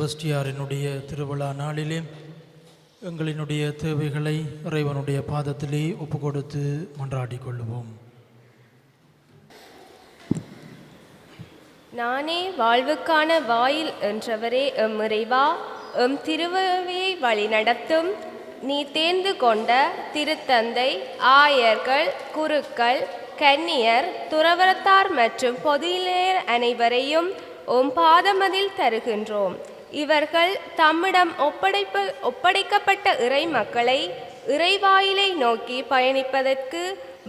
செபஸ்டியாரினுடைய திருவிழா நாளிலே எங்களினுடைய தேவைகளை இறைவனுடைய பாதத்திலே ஒப்புக்கொடுத்து மன்றாடிக் கொள்வோம். நானே வாழ்வுக்கான வாயில் என்றவரே எம் இறைவா, எம் திருவையை வழிநடத்தும் நீ தேர்ந்து கொண்ட திருத்தந்தை, ஆயர்கள், குருக்கள், கன்னியர், துறவரத்தார் மற்றும் பொதுநிலையர் அனைவரையும் உம் பாதமதில் தருகின்றோம். இவர்கள் தம்மிடம் ஒப்படைக்கப்பட்ட இறை மக்களை இறைவாயிலை நோக்கி பயணிப்பதற்கு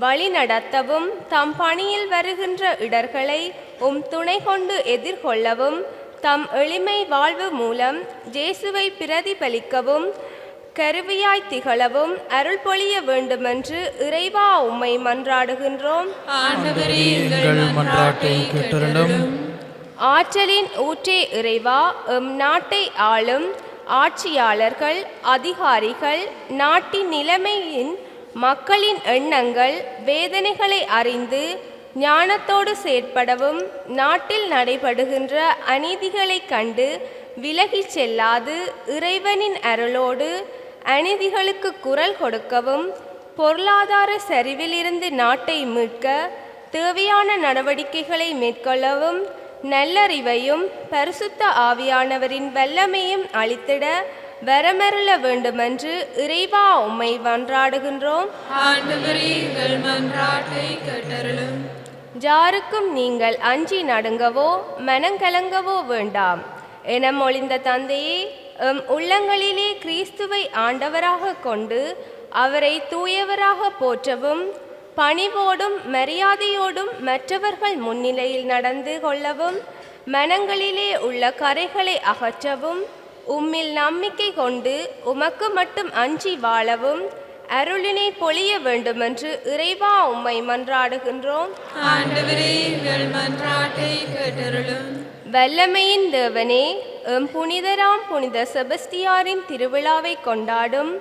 வழி நடத்தவும், தம் பணியில் வருகின்ற இடர்களை உம் துணை கொண்டு எதிர்கொள்ளவும், தம் எளிமை வாழ்வு மூலம் இயேசுவை பிரதிபலிக்கவும் கருவியாய் திகழவும் அருள் பொழிய வேண்டுமென்று இறைவா உம்மை மன்றாடுகின்றோம். ஆற்றலின் ஊற்றே இறைவா, எம் நாட்டை ஆளும் ஆட்சியாளர்கள், அதிகாரிகள் நாட்டின் நிலைமையின் மக்களின் எண்ணங்கள், வேதனைகளை அறிந்து ஞானத்தோடு செயற்படவும், நாட்டில் நடைபெறுகின்ற அநீதிகளை கண்டு விலகிச் செல்லாது இறைவனின் அருளோடு அநீதிகளுக்கு குரல் கொடுக்கவும், பொருளாதார சரிவிலிருந்து நாட்டை மீட்க தேவையான நடவடிக்கைகளை மேற்கொள்ளவும், நல்லறிவையும் பரிசுத்த ஆவியானவரின் வல்லமையும் அளித்திட வரமருள வேண்டுமென்று இறைவா உம்மை மன்றாடுகின்றோம். யாருக்கும் நீங்கள் அஞ்சி நடுங்கவோ மனங்கலங்கவோ வேண்டாம் என மொழிந்த தந்தையே, எம் உள்ளங்களிலே கிறிஸ்துவை ஆண்டவராக கொண்டு அவரை தூயவராக போற்றவும், பணிவோடும் மரியாதையோடும் மற்றவர்கள் முன்னிலையில் நடந்து கொள்ளவும், மனங்களிலே உள்ள கரைகளை அகற்றவும், உம்மில் நம்பிக்கை கொண்டு உமக்கு மட்டும் அஞ்சி வாழவும் அருளினை பொழிய வேண்டுமென்று இறைவா உம்மை மன்றாடுகின்றோம். வல்லமையின் தேவனே, எம் புனிதராம் புனித செபஸ்டியாரின் திருவிழாவை கொண்டாடும்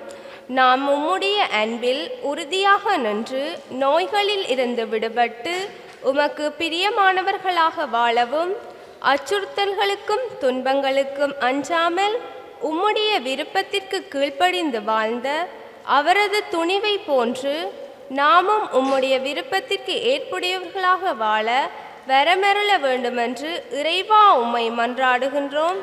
நாம் உம்முடைய அன்பில் உறுதியாக நின்று நோய்களில் இருந்து விடுபட்டு உமக்கு பிரியமானவர்களாக வாழவும், அச்சுறுத்தல்களுக்கும் துன்பங்களுக்கும் அஞ்சாமல் உம்முடைய விருப்பத்திற்கு கீழ்ப்படிந்து வாழ்ந்த அவரது துணிவை போன்று நாமும் உம்முடைய விருப்பத்திற்கு ஏற்புடையவர்களாக வாழ வரமருள வேண்டுமென்று இறைவா உம்மை மன்றாடுகின்றோம்.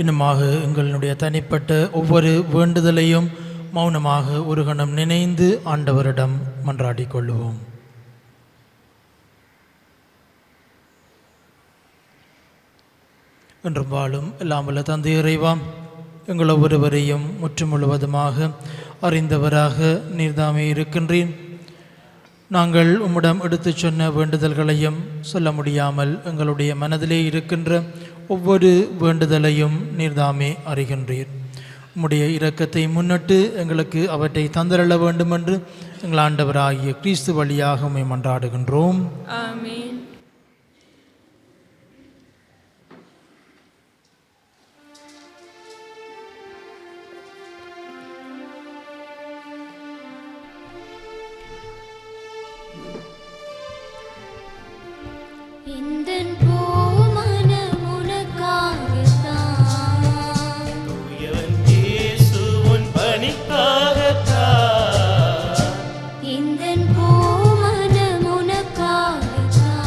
இன்னுமாக எங்களுடைய தனிப்பட்ட ஒவ்வொரு வேண்டுதலையும் மௌனமாக ஒரு கணம் நினைந்து ஆண்டவரிடம் மன்றாடிக் கொள்ளுவோம். என்றும் வாழும் எல்லாம் வல்ல தந்தை இறைவா, எங்கள் ஒவ்வொருவரையும் முற்றும் முழுவதுமாக அறிந்தவராக நீர்தாமே இருக்கின்றீர். நாங்கள் உம்மிடம் எடுத்து சொன்ன வேண்டுதல்களையும் சொல்ல முடியாமல் எங்களுடைய மனதிலே இருக்கின்ற ஒவ்வொரு வேண்டுதலையும் நீர்தாமே அறிகின்றீர். உம்முடைய இரக்கத்தை முன்னிட்டு எங்களுக்கு அவற்றை தந்தரள வேண்டுமென்று எங்கள் ஆண்டவராகிய கிறிஸ்து வழியாக உம்மை மன்றாடுகின்றோம். ஆமென். எந்தன் பூமனம் உனக்காகத்தான், தூயவன் இயேசு உன் பணிக்காகத்தான், எந்தன் பூமனம் உனக்காகத்தான்,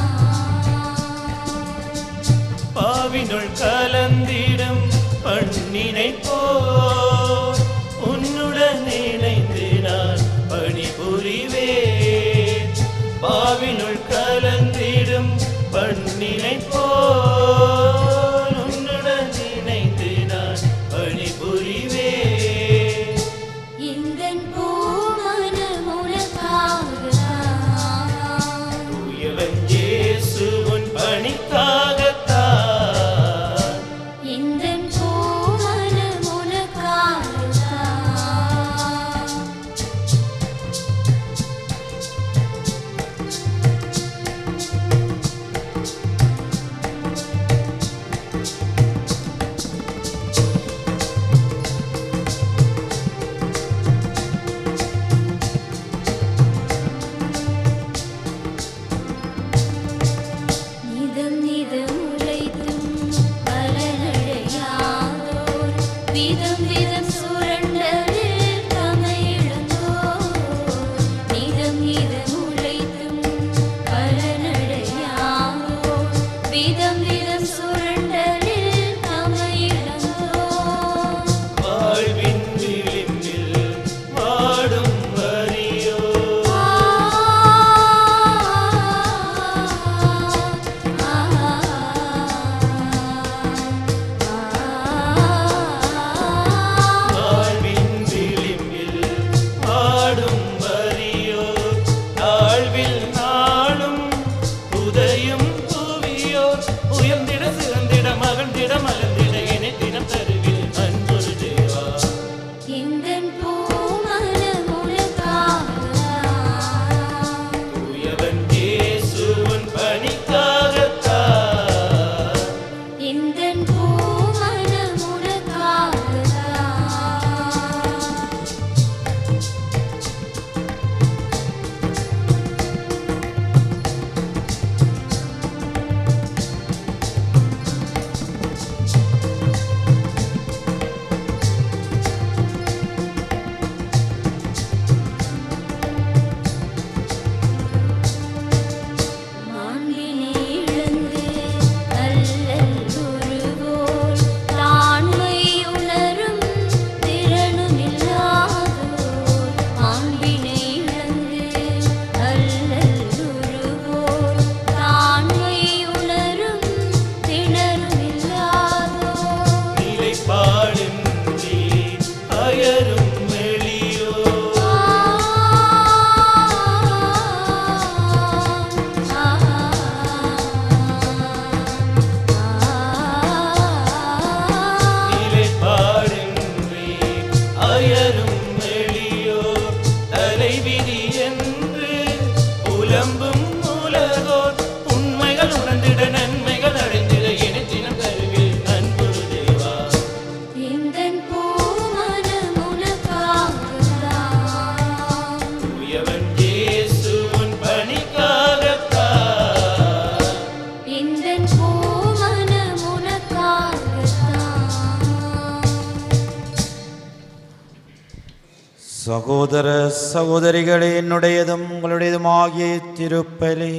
சகோதர சகோதரிகளே, என்னுடையதும் உங்களுடையதுமாகிய திருப்பலி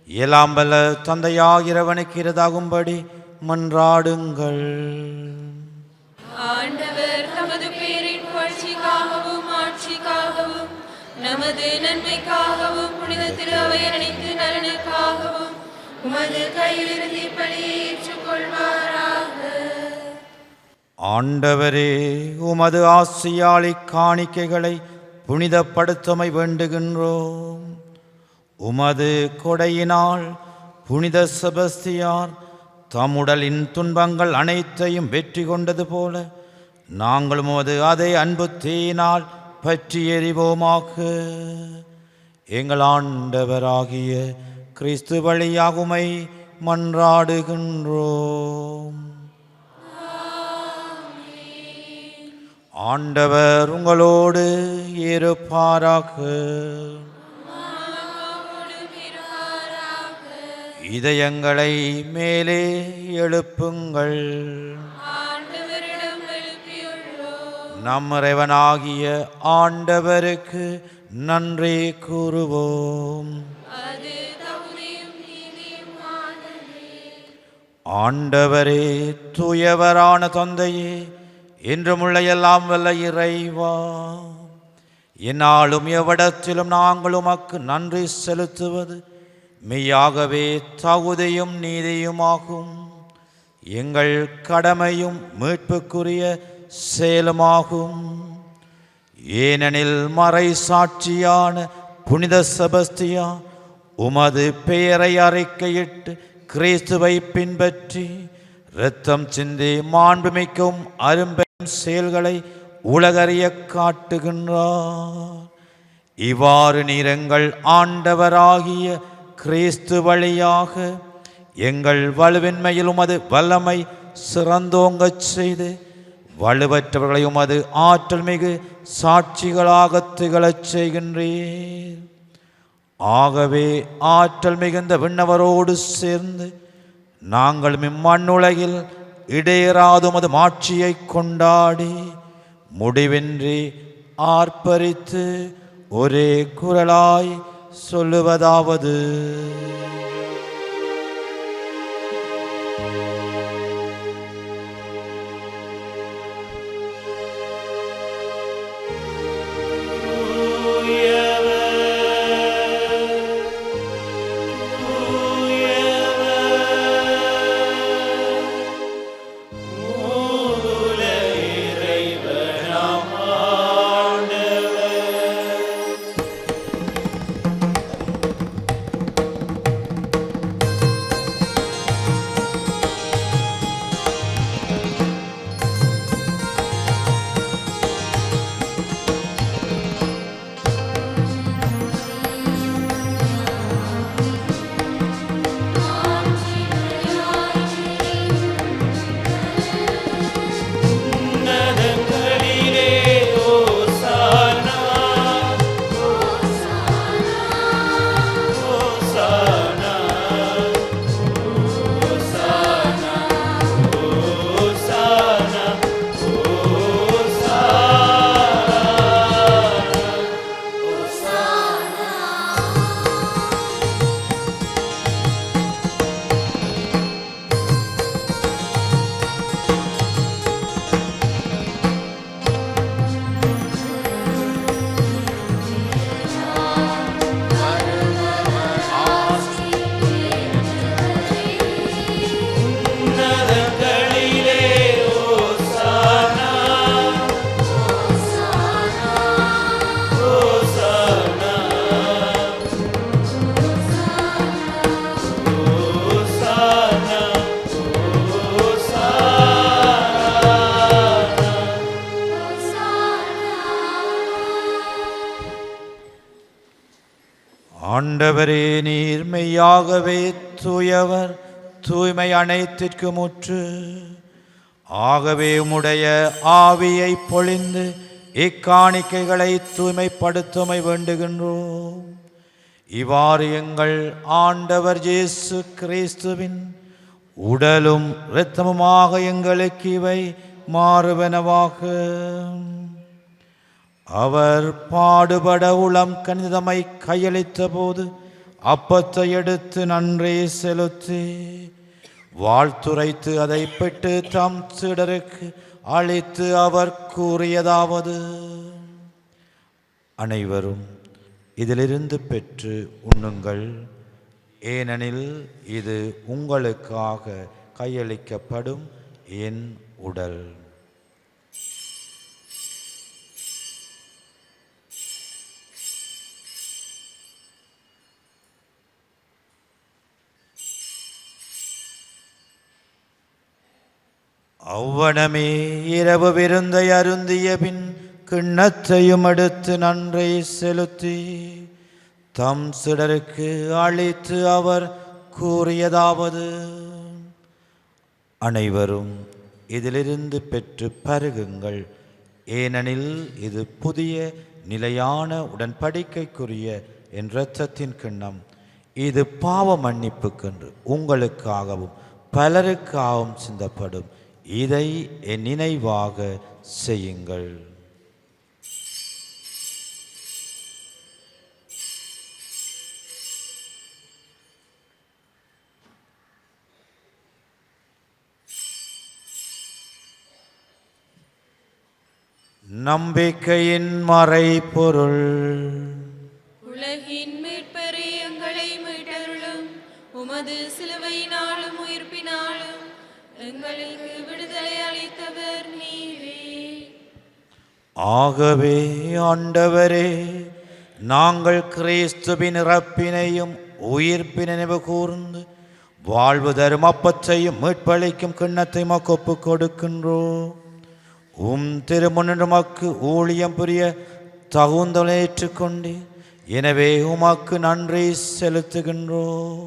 எல்லாம் வல்ல தந்தையாகிறவனுக்கு இரதாகும்படி மன்றாடுங்கள். ஆண்டவர் தமது பேரின் புகழ்ச்சிக்காகவும் ஆட்சிக்காகவும் நமது நன்மைக்காகவும் புனித திரு அவையின் அனைத்து நலனுக்காகவும் உமது கையிலிருந்து இப்பலியை ஏற்றுக்கொள்வாராக. ஆண்டவரே, உமது ஆசியாளி காணிக்கைகளை புனிதப்படுத்தமை வேண்டுகின்றோம். உமது கொடையினால் புனித செபஸ்தியார் தம்முடலின் துன்பங்கள் அனைத்தையும் வெற்றி கொண்டது போல நாங்களும் உமது அதே அன்பு தீயினால் பற்றி எறிவோமாக. எங்கள் ஆண்டவராகிய கிறிஸ்து வழியாக உம்மை மன்றாடுகின்றோம். ஆண்டவர் உங்களோடு இருப்பாராக. இதயங்களை மேலே எழுப்புங்கள். நம் இறைவனாகிய ஆண்டவருக்கு நன்றி கூறுவோம். ஆண்டவரே, தூயவரான தந்தையே, என்றுமுள்ள எல்லாம் வல்ல இறைவா, என்னாலும் எவ்விடத்திலும் நாங்கள் உமக்கு நன்றி செலுத்துவது மெய்யாகவே தகுதியும் நீதியுமாகும். எங்கள் கடமையும் மீட்புக்குரிய செயலுமாகும். ஏனெனில் மறை சாட்சியான புனித செபஸ்தியா உமது பெயரை அறிக்கையிட்டு கிறிஸ்துவை பின்பற்றி இரத்தம் சிந்தி மாண்புமிக்கும் அரும்பெரும் செயல்களை உலகறிய காட்டுகின்றார். இவ்வாறு நீர் எங்கள் ஆண்டவராகிய கிறிஸ்து வழியாக எங்கள் வலுவின்மையில் உமது வல்லமை சிறந்தோங்கச் செய்து வலுவற்றவர்களை உமது ஆற்றல் மிகு சாட்சிகளாக திகழச் செய்கின்றீர். ஆகவே ஆற்றல் மிகுந்த விண்ணவரோடு சேர்ந்து நாங்கள் இம்மண்ணுலகில் இடையராது உமது மாட்சியை கொண்டாடி முடிவின்றி ஆர்ப்பரித்து ஒரே குரலாய் சொல்லுவதாவது: ஆண்டவரே, நீர் மெய்யாகவே தூயவர், தூய்மை அனைத்திற்கும் முற்று. ஆகவே உம்முடைய ஆவியை பொழிந்து இக்காணிக்கைகளை தூய்மைப்படுத்துமை வேண்டுகின்றோம். இவ்வாறு எங்கள் ஆண்டவர் இயேசு கிறிஸ்துவின் உடலும் இரத்தமுமாக எங்களுக்கு இவை மாறுவனவாக. அவர் பாடுபட உளம் கணிதமை கையளித்த போது அப்பத்தை எடுத்து நன்றி செலுத்தி வாழ்த்துரைத்து அதை பெற்று தம் சீடருக்கு அளித்து அவர் கூறியதாவது: அனைவரும் இதிலிருந்து பெற்று உண்ணுங்கள், ஏனெனில் இது உங்களுக்காக கையளிக்கப்படும் என் உடல். அவ்வனமே இரவு விருந்தை அருந்திய பின் கிண்ணத்தையும் எடுத்து நன்றி செலுத்தி தம் சீடருக்கு அளித்து அவர் கூறியதாவது: அனைவரும் இதிலிருந்து பெற்று பருகுங்கள், ஏனெனில் இது புதிய நிலையான உடன்படிக்கைக்குரிய என் இரத்தத்தின் கிண்ணம். இது பாவ மன்னிப்புக்கென்று உங்களுக்காகவும் பலருக்காகவும் சிந்தப்படும். இதை என் நினைவாக செய்யுங்கள். நம்பிக்கையின் மறைபொருள். உலகின் மீட்பரே, எங்களை மீட்டருளும். உமது சிலுவையினாலும் உயிர்ப்பினாலும் எங்களுக்கு விடுதலை அளித்தவர் நீரே. ஆகவே ஆண்டவரே, நாங்கள் கிறிஸ்துவின் இறப்பினையும் உயிர்ப்பினை நினைவு கூர்ந்து வாழ்வு தரும் அப்பத்தையும் மீட்பளிக்கும் கிண்ணத்தையும் ஒப்புக் கொடுக்கின்றோம். உம் திருமுன்னுமக்கு ஊழியம் புரிய தகுந்தவனை ஏற்றுக்கொண்டு, எனவே உமக்கு நன்றி செலுத்துகின்றோம்.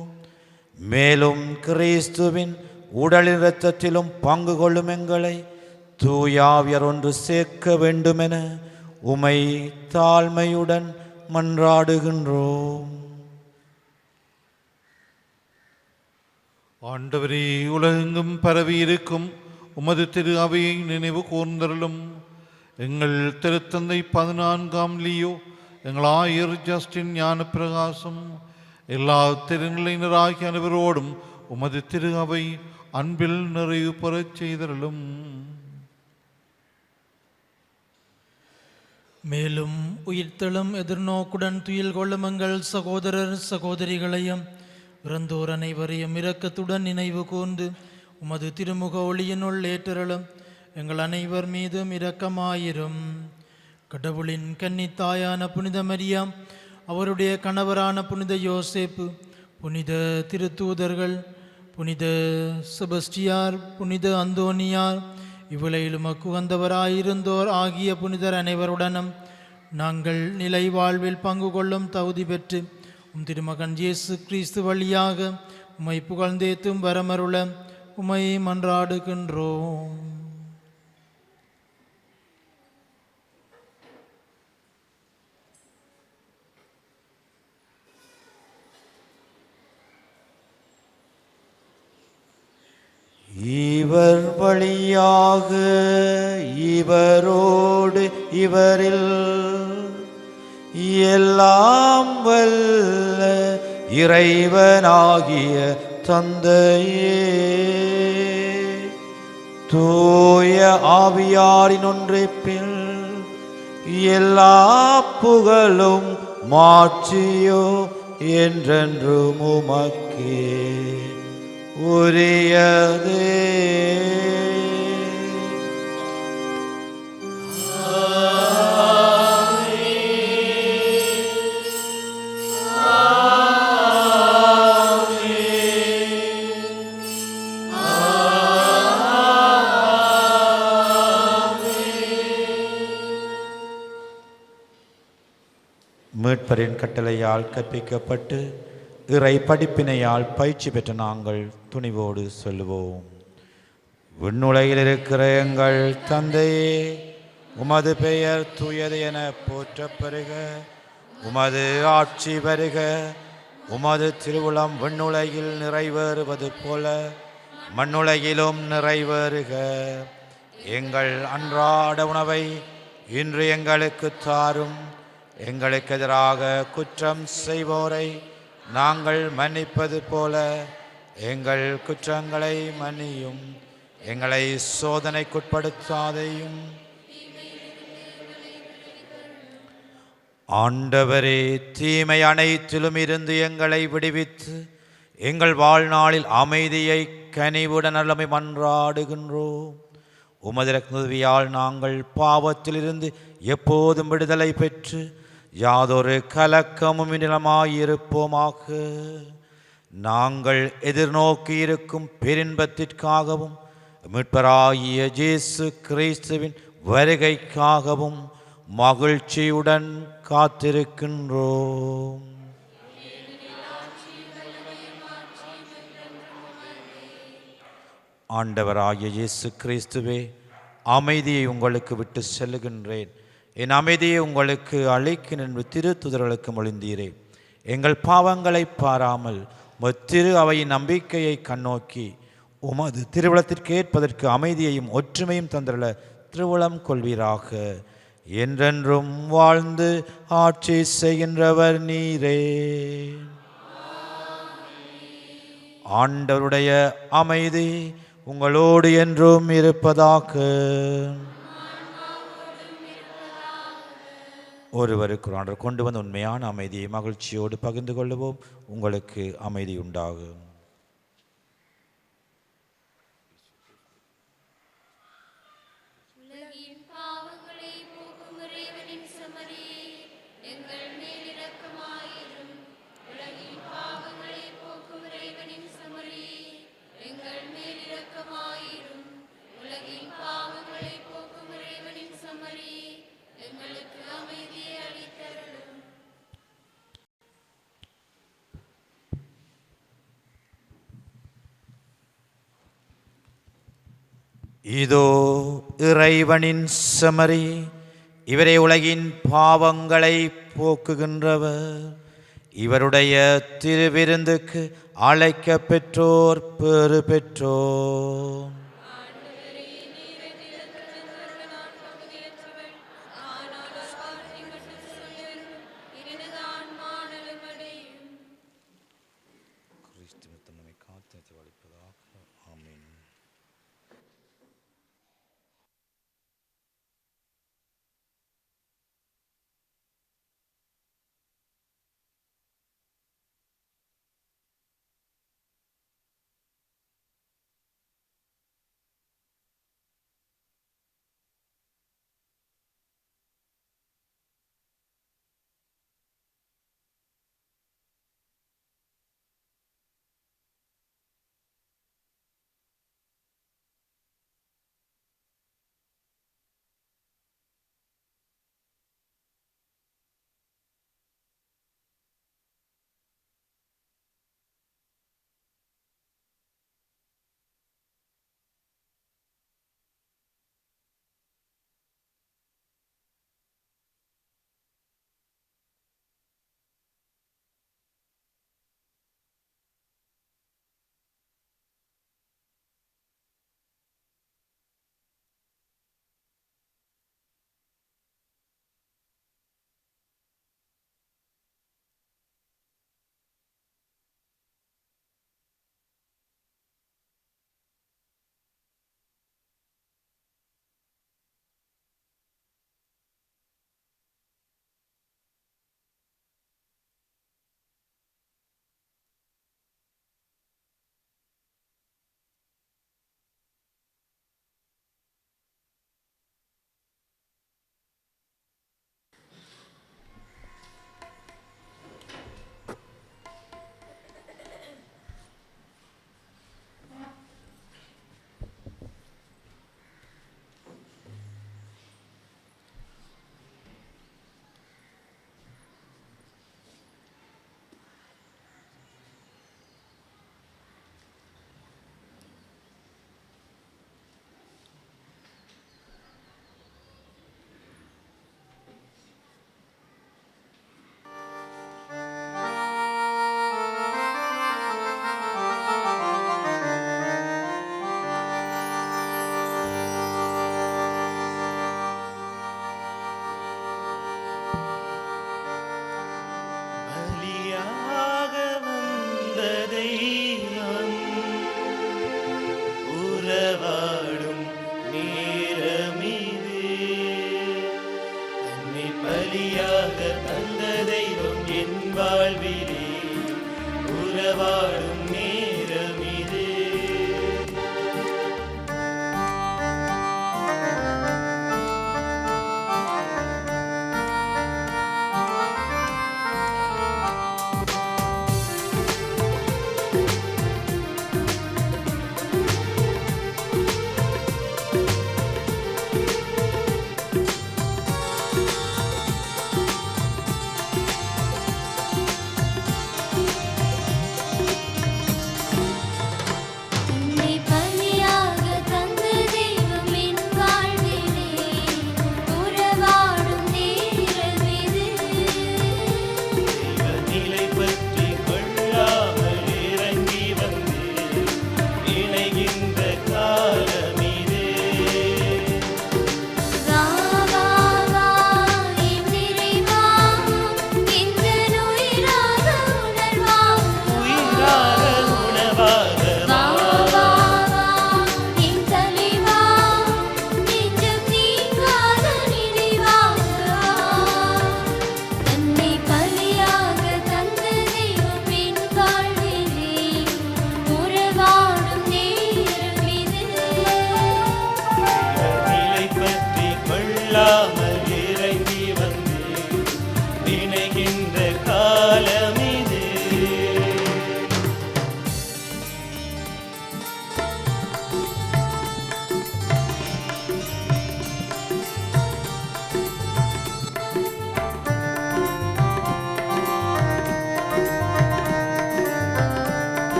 மேலும் கிறிஸ்துவின் உடலின் இரத்தத்திலும் பங்கு கொள்ளும் எங்களை தூயாவியர் ஒன்று சேர்க்க வேண்டுமென உமை தாழ்மையுடன் மன்றாடுகின்றோம். ஆண்டவரே, உலகெங்கும் பரவி இருக்கும் உமது திரு அவையை நினைவு கூர்ந்தருளும். எங்கள் திருத்தந்தை 14ஆம் லியோ, எங்கள் ஆயர் ஜஸ்டின் ஞான பிரகாசம், எல்லா திருநிலையினராகிய அனைவரோடும் உமது திரு அவை அன்பில் நிறைவு பெறச் செய்தருளும். மேலும் உயிர்த்தெழும் எதிர்நோக்குடன் துயில் கொள்ளும் எங்கள் சகோதரர் சகோதரிகளையும் இறந்தோர் அனைவரையும் இரக்கத்துடன் நினைவு கூர்ந்து உமது திருமுக ஒளியினுள் ஏற்றருளும். எங்கள் அனைவர் மீதும் இரக்கமாயிரும். கடவுளின் கன்னித்தாயான புனித மரியா, அவருடைய கணவரான புனித யோசேப்பு, புனித திருத்தூதர்கள், புனித செபஸ்டியார், புனித அந்தோனியார், இவ்வுலகில் உமக்கு உகந்தவராயிருந்தோர் ஆகிய புனிதர் அனைவருடனும் நாங்கள் நிலை வாழ்வில் பங்கு கொள்ளும் தகுதி பெற்று உம் திருமகன் இயேசு கிறிஸ்து வழியாக உம்மை புகழ்ந்தேத்தும் வரமருள உம்மை மன்றாடுகின்றோம். இவர் வழியாக இவரோடு இவரில் எல்லாம் வல்ல இறைவனாகிய தந்தையே, தூய ஆவியாரின் ஒன்றிப்பில் எல்லா புகழும் மாட்சியோ என்றென்றும் உமக்கே உரியதே. மீட்பரின் கட்டளையால் கற்பிக்கப்பட்டு இறை படிப்பினையால் பயிற்சி பெற்ற நாங்கள் துணிவோடு சொல்லுவோம். விண்ணுலகில் இருக்கிற எங்கள் தந்தையே, உமது பெயர் தூயது என போற்றப் பெறுக. உமது ஆட்சி வருக. உமது திருவுளம் விண்ணுலகில் நிறைவேறுவது போல மண்ணுலகிலும் நிறைவேறுக. எங்கள் அன்றாட உணவை இன்று எங்களுக்கு தாரும். எங்களுக்கு எதிராக குற்றம் செய்வோரை நாங்கள் மன்னிப்பது போல எங்கள் குற்றங்களை மன்னியும். எங்களை சோதனைக்குட்படுத்தாதையும். ஆண்டவரே, தீமை அனைத்திலும் இருந்து எங்களை விடுவித்து எங்கள் வாழ்நாளில் அமைதியை கனிவுடன் நலமை மன்றாடுகின்றோம். உமது உதவியால் நாங்கள் பாவத்திலிருந்து எப்போதும் விடுதலை பெற்று யாதொரு கலக்கமும் நிலமாயிருப்போமாக. நாங்கள் எதிர்நோக்கி இருக்கும் பெரின்பத்திற்காகவும் மீட்பராகிய இயேசு கிறிஸ்துவின் வருகைக்காகவும் மகிழ்ச்சியுடன் காத்திருக்கின்றோம். ஆண்டவராகிய இயேசு கிறிஸ்துவே, அமைதியை உங்களுக்கு விட்டு செல்லுகின்றேன், என் அமைதியை உங்களுக்கு அளிக்கிறேன் என்று திருத்துதர்களுக்கு மொழிந்தீரே. எங்கள் பாவங்களை பாராமல் திரு அவையின் நம்பிக்கையை கண்ணோக்கி உமது திருவுளத்திற்கு ஏற்பதற்கு அமைதியையும் ஒற்றுமையும் தந்திரள திருவுளம் கொள்வீராக. என்றென்றும் வாழ்ந்து ஆட்சி செய்கின்றவர் நீரே. ஆண்டவருடைய அமைதி உங்களோடு என்றும் இருப்பதாக. ஒருவருக்கு ஆண்டவர் கொண்டு வந்த உண்மையான அமைதியை மகிழ்ச்சியோடு பகிர்ந்து கொள்ளுவோம். உங்களுக்கு அமைதி உண்டாகும். உலகின் பாவங்களை போக்கும் இறைவனின் செம்மறியே, எங்கள் மேல் இரக்கமாயிரும். உலகின் பாவங்களை போக்கும் இறைவனின் செம்மறியே, எங்கள் மேல் இரக்கமாயிரும். உலகின் பாவங்களை போக்கும் இறைவனின் செம்மறியே, எங்களுக்கு அமைதியை அளித்தருளும். இதோ இறைவனின் செம்மறி, இவரே உலகின் பாவங்களை போக்குகின்றவர். இவருடைய திருவிருந்துக்கு அழைக்க பெற்றோர் பேறு பெற்றோர்.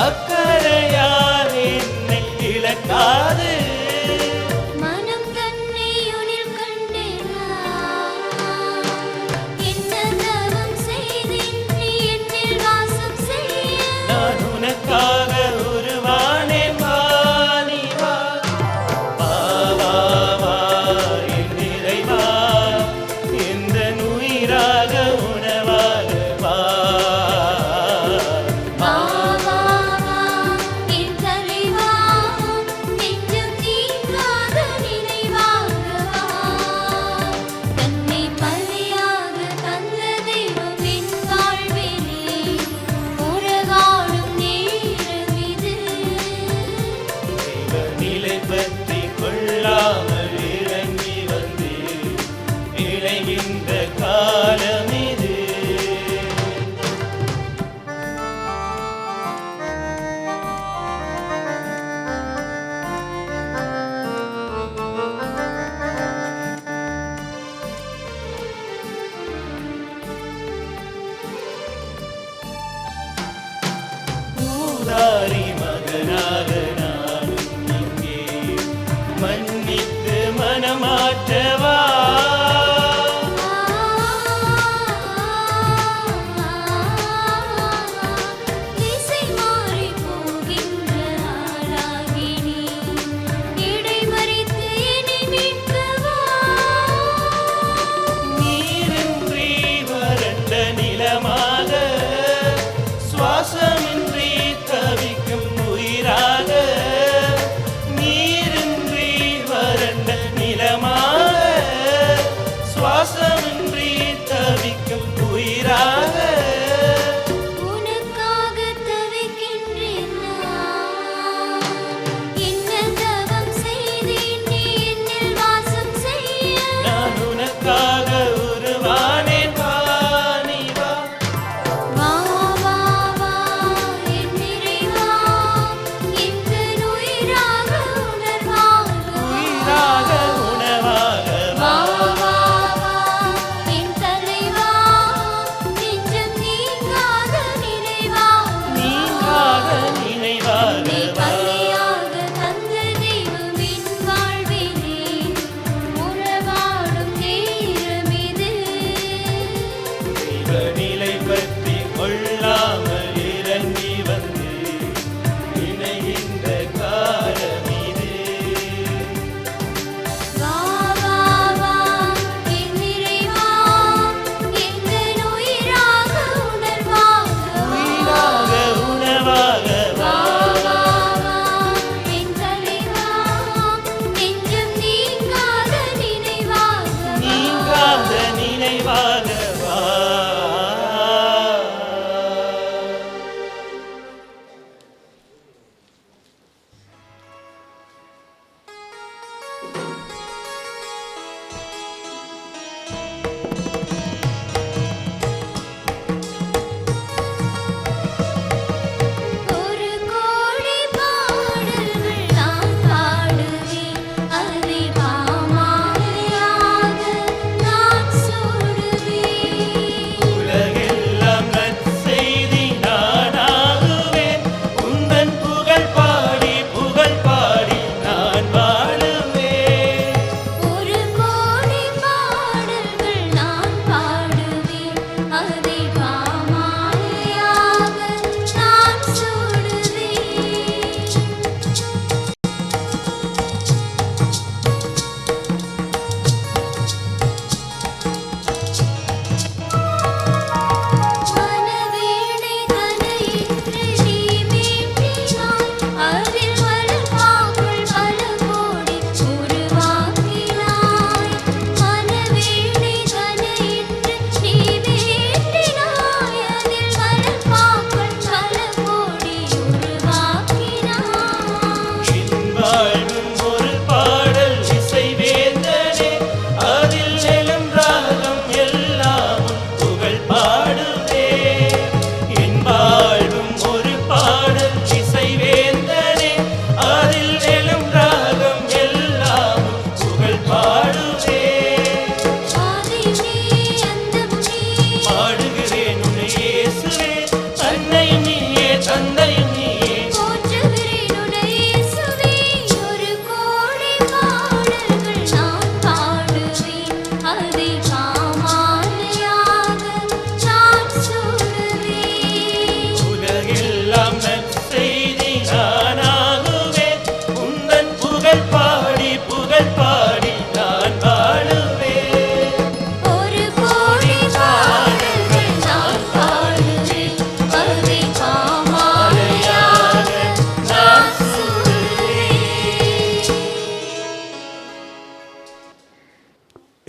அக்கறையால் என்னை இழக்காது. மனம் தன்னை உனில் கண்டேனா, என்ன தவம் செய்தேன் நீ என்னில் வாசம் செய்ய. நான் உனக்காக உருவானேன், வா நீ வா. வா வா வா என் நிறைவா, எந்த உயிராக உணவாக வா. வா வா வா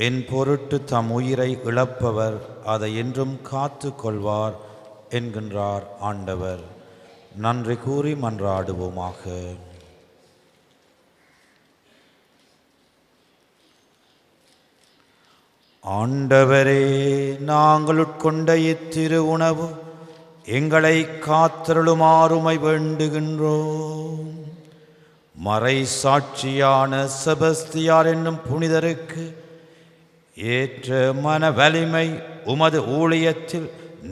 என் பொருட்டு தம் உயிரை இழப்பவர் அதை என்றும் காத்து கொள்வார் என்கின்றார் ஆண்டவர். நன்றி கூறி மன்றாடுவோமாக. ஆண்டவரே, நாங்கள் உட்கொண்ட இத்திரு உணவு எங்களை காத்தருளுமாறுமை வேண்டுகின்றோம். மறை சாட்சியான செபஸ்தியார் என்னும் புனிதருக்கு ஏற்ற மன வலிமை உமது ஊழியத்தில்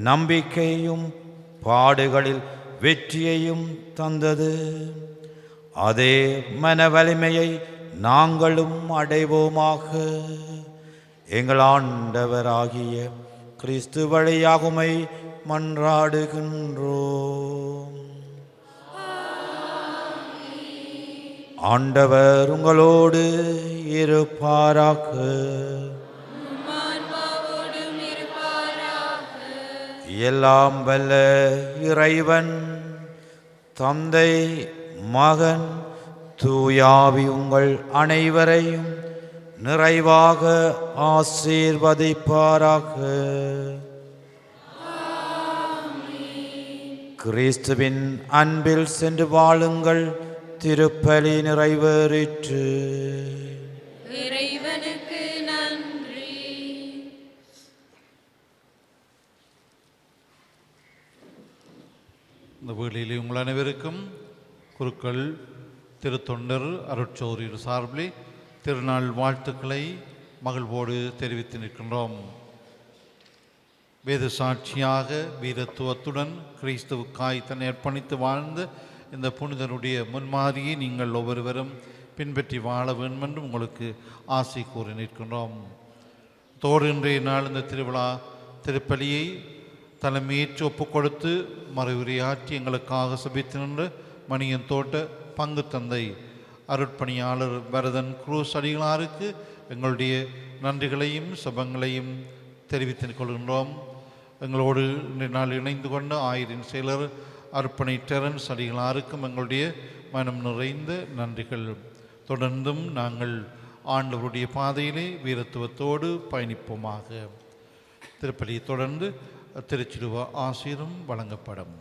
நம்பிக்கையையும் பாடுகளில் வெற்றியையும் தந்தது. அதே மன வலிமையை நாங்களும் அடைவோமாக. எங்கள் ஆண்டவராகிய கிறிஸ்து வழியாகுமை மன்றாடுகின்றோம். ஆண்டவர் உங்களோடு இருப்பாராக. எல்லாம் வல்ல இறைவன் தந்தை, மகன், தூயாவி உங்கள் அனைவரையும் நிறைவாக ஆசீர்வதிப்பாராக. கிறிஸ்துவின் அன்பில் சென்று வாழுங்கள். திருப்பலி நிறைவேறிற்று. இறைவனுக்கு நன்றி. இந்த வேளையிலே உங்கள் அனைவருக்கும் குருக்கள் திருத்தொண்டர் அருட்சௌரியர் சார்பிலே திருநாள் வாழ்த்துக்களை மகிழ்வோடு தெரிவித்து நிற்கின்றோம். வேத சாட்சியாக வீரத்துவத்துடன் கிறிஸ்துவுக்காய் தன்னை அர்ப்பணித்து வாழ்ந்த இந்த புனிதனுடைய முன்மாதிரியை நீங்கள் ஒவ்வொருவரும் பின்பற்றி வாழ வேண்டும் என்று உங்களுக்கு ஆசை கூறி நிற்கின்றோம். தோடு இன்றைய நாள் இந்த திருவிழா திருப்பலியை தலைமையேற்று ஒப்புக் கொடுத்து மறைவுரையாற்றி எங்களுக்காக சபித்து நின்ற மணியன் தோட்ட பங்கு தந்தை அருட்பணியாளர் பரதன் குரூஸ் அடிகளாருக்கு எங்களுடைய நன்றிகளையும் சுபங்களையும் தெரிவித்துக் கொள்கின்றோம். எங்களோடு இன்றைய நாள் இணைந்து கொண்ட ஆயரின் செயலர் அர்ப்பணி டெரன்ஸ் அடிகளாருக்கும் எங்களுடைய மனம் நிறைந்த நன்றிகள். தொடர்ந்தும் நாங்கள் ஆண்டவருடைய பாதையிலே வீரத்துவத்தோடு பயணிப்போமாக. திருப்பலியை தொடர்ந்து திருச்சிலுவ ஆசீரும் வழங்கப்படும்.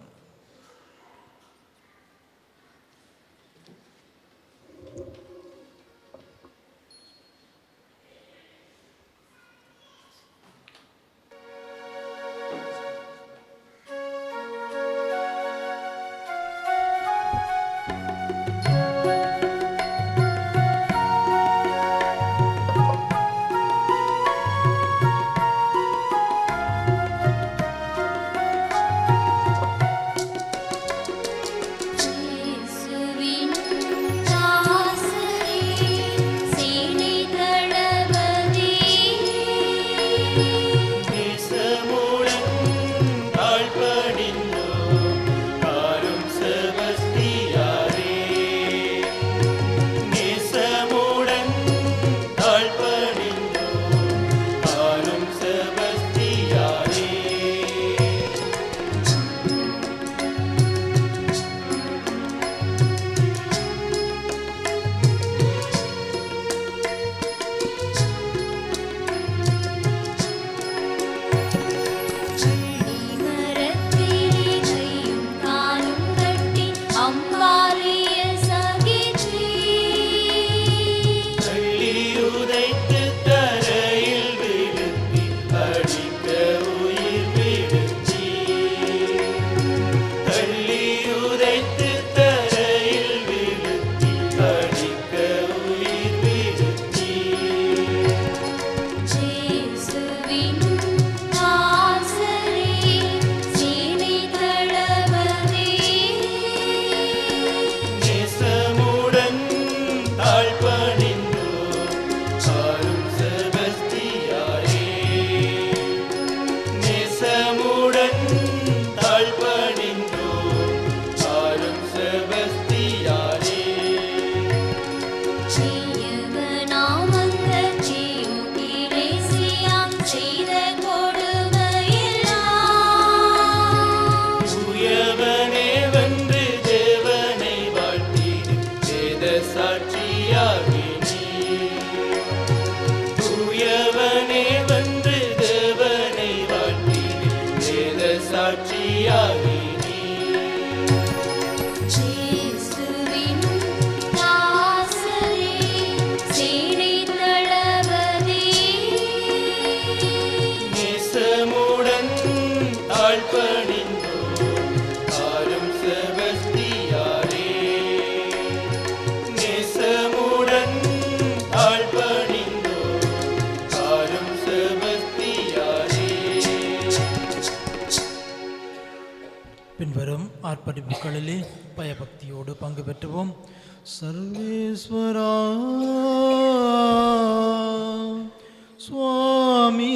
சாட்சியாகி நீ தூயவ நாட்களிலே பயபக்தியோடு பங்கு பெற்றுவோம். சர்வேஸ்வரா சுவாமி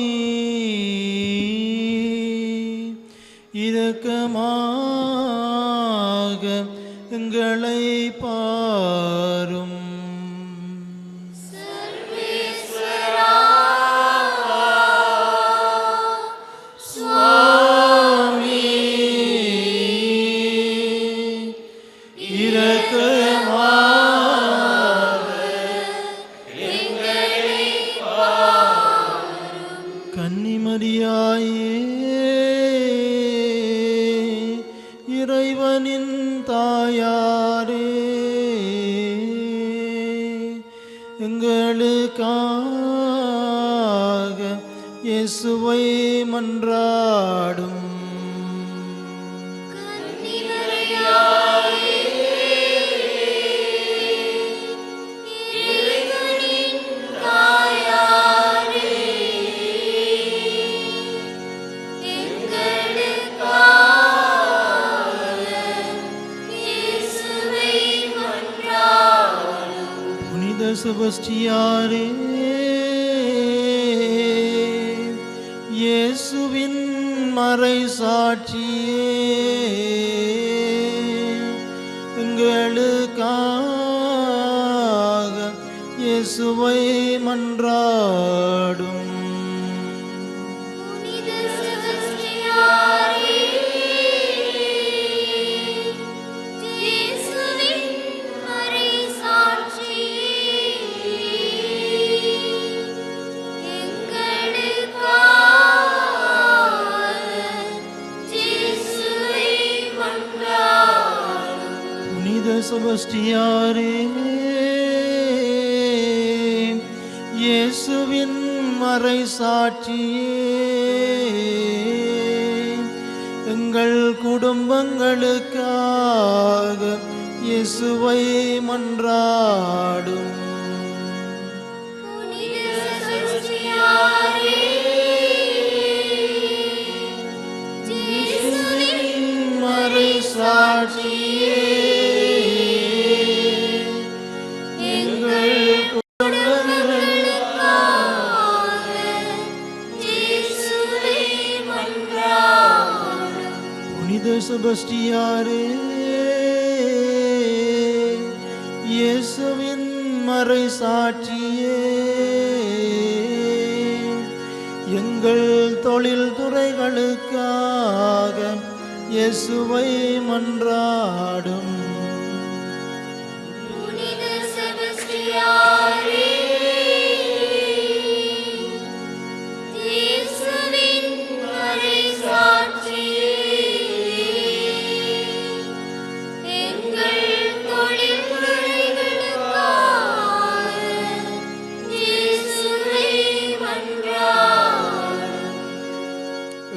இரக்கமாக எங்களை பாரும். கன்னிமரியாயே இறைவனின் தாயாரே எங்களுக்காக இயேசுவை மன்றாடும். செபஸ்டியாரே இயேசுவின் மறை சாட்சியே எங்களுக்காக இயேசுவை மன்றாடும். செபஸ்டியாரே இயேசுவின் மறை சாட்சியே எங்கள் குடும்பங்களுக்காக இயேசுவை மன்றாடும். மறை சாட்சியே செபஸ்டியாரே இயேசுவின் மறை சாட்சியே எங்கள் தொழில் துறைகளுக்காக இயேசுவை மன்றாடும்.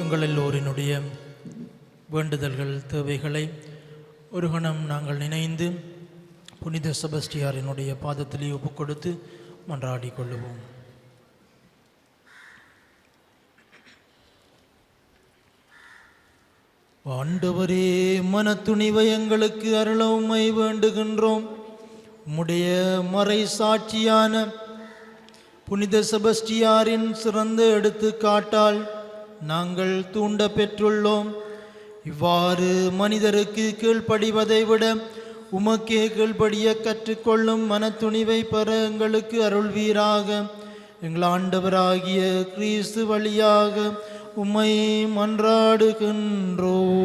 எங்கள் எல்லோரினுடைய வேண்டுதல்கள் தேவைகளை ஒரு கணம் நாங்கள் நினைந்து புனித செபஸ்டியாரினுடைய பாதத்திலே ஒப்புக் கொடுத்து மன்றாடி கொள்ளுவோம். ஆண்டவரே, மனத்துணிவை எங்களுக்கு அருள உம்மை வேண்டுகின்றோம். உம்முடைய மறை சாட்சியான புனித செபஸ்டியாரின் சிறந்த எடுத்துக்காட்டால் நாங்கள் தூண்ட பெற்றுள்ளோம். இவ்வாறு மனிதருக்கு கீழ்ப்படிவதை விட உமக்கே கீழ்ப்படிய கற்றுக்கொள்ளும் மனத்துணிவை பெற எங்களுக்கு அருள்வீராக. எங்கள் ஆண்டவராகிய கிறிஸ்து வழியாக உம்மை மன்றாடுகின்றோம்.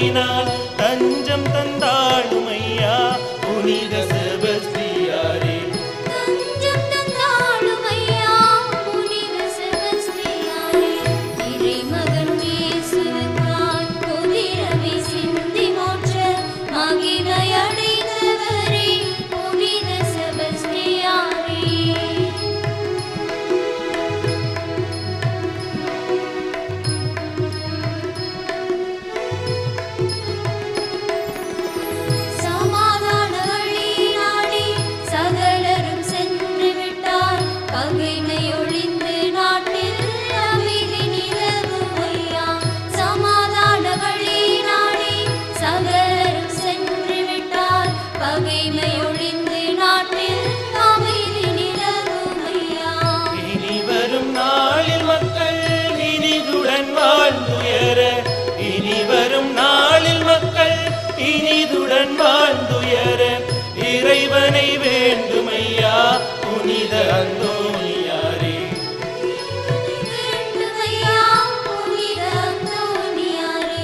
அன்பினால் தஞ்சம் தந்தாளும் ஐயா புனித செபஸ்தியாரே. தஞ்சம் தந்தாளும் ஐயா புனித செபஸ்தியாரே. இறைமகன் இயேசுவுக்காய் கொதிரவை சிந்தி மோட்ச மகிமை அடைந்தவரே புனித செபஸ்தியாரே. சமாதான வழி நாடி சகலரும் சென்று விட்டார். பகைமை ஒழிந்து நாட்டில் அமைதி நிலவும் ஐயா. சமாதான வழி நாடி சகலரும் சென்று விட்டார். பகைமை ஒழிந்து நாட்டில் அமைதி நிலவும் ஐயா. இனி வரும் நாளில் மக்கள் இனிதுடன் வாழ்ந்துயர, இனி வரும் நாளில் மக்கள் இனிதுடன் வாழ்ந்துயர இறைவனை வேண்டும் ஐயா புனித அந்தோணியாரே. வேண்டும் ஐயா புனித அந்தோணியாரே.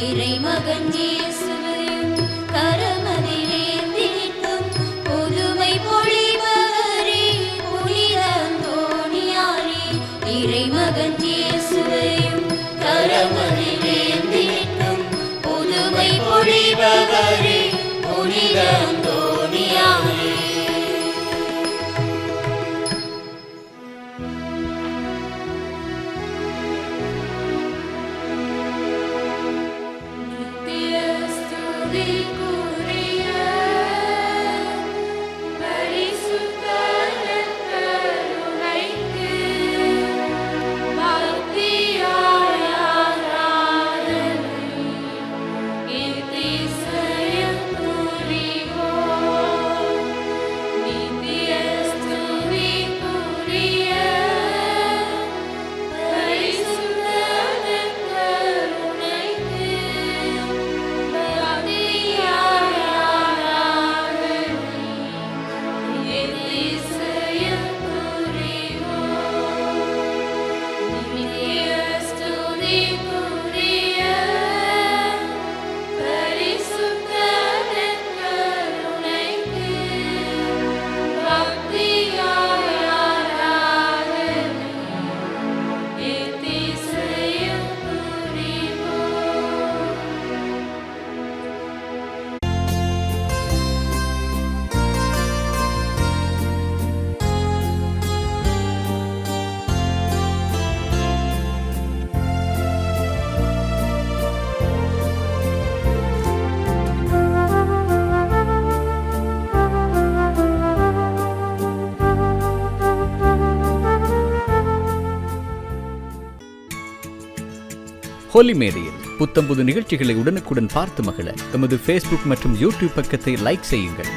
இறைமகன் இயேசுவையும் கரமதிலேந்தி நிற்கும் புதுமை பொழிபவரே புனித அந்தோணியாரே. இறைமகன் இயேசுவையும் கரமதிலேந்தி நிற்கும் புதுமை பொழிபவரே புனித அந்தோணியாரே. நித்திய ஸ்துதிக்குரிய பரிசுத்த நற்கருணைக்கு பக்தியாய் ஆராதனை எத்திசையும் புரிவோம். நித்திய ஸ்துதிக்குரிய பரிசுத்த நற்கருணைக்கு பக்தியாய் ஆராதனை எத்திசையும் புரிவோம். நித்திய ஸ்துதிக்குரிய பரிசுத்த நற்கருணைக்கு பக்தியாய் ஆராதனை எத்திசையும் புரிவோம். ஹோலி மேடையில் புத்தம்புது நிகழ்ச்சிகளை உடனுக்குடன் பார்த்து மகிழ எமது ஃபேஸ்புக் மற்றும் யூடியூப் பக்கத்தை லைக் செய்யுங்கள்.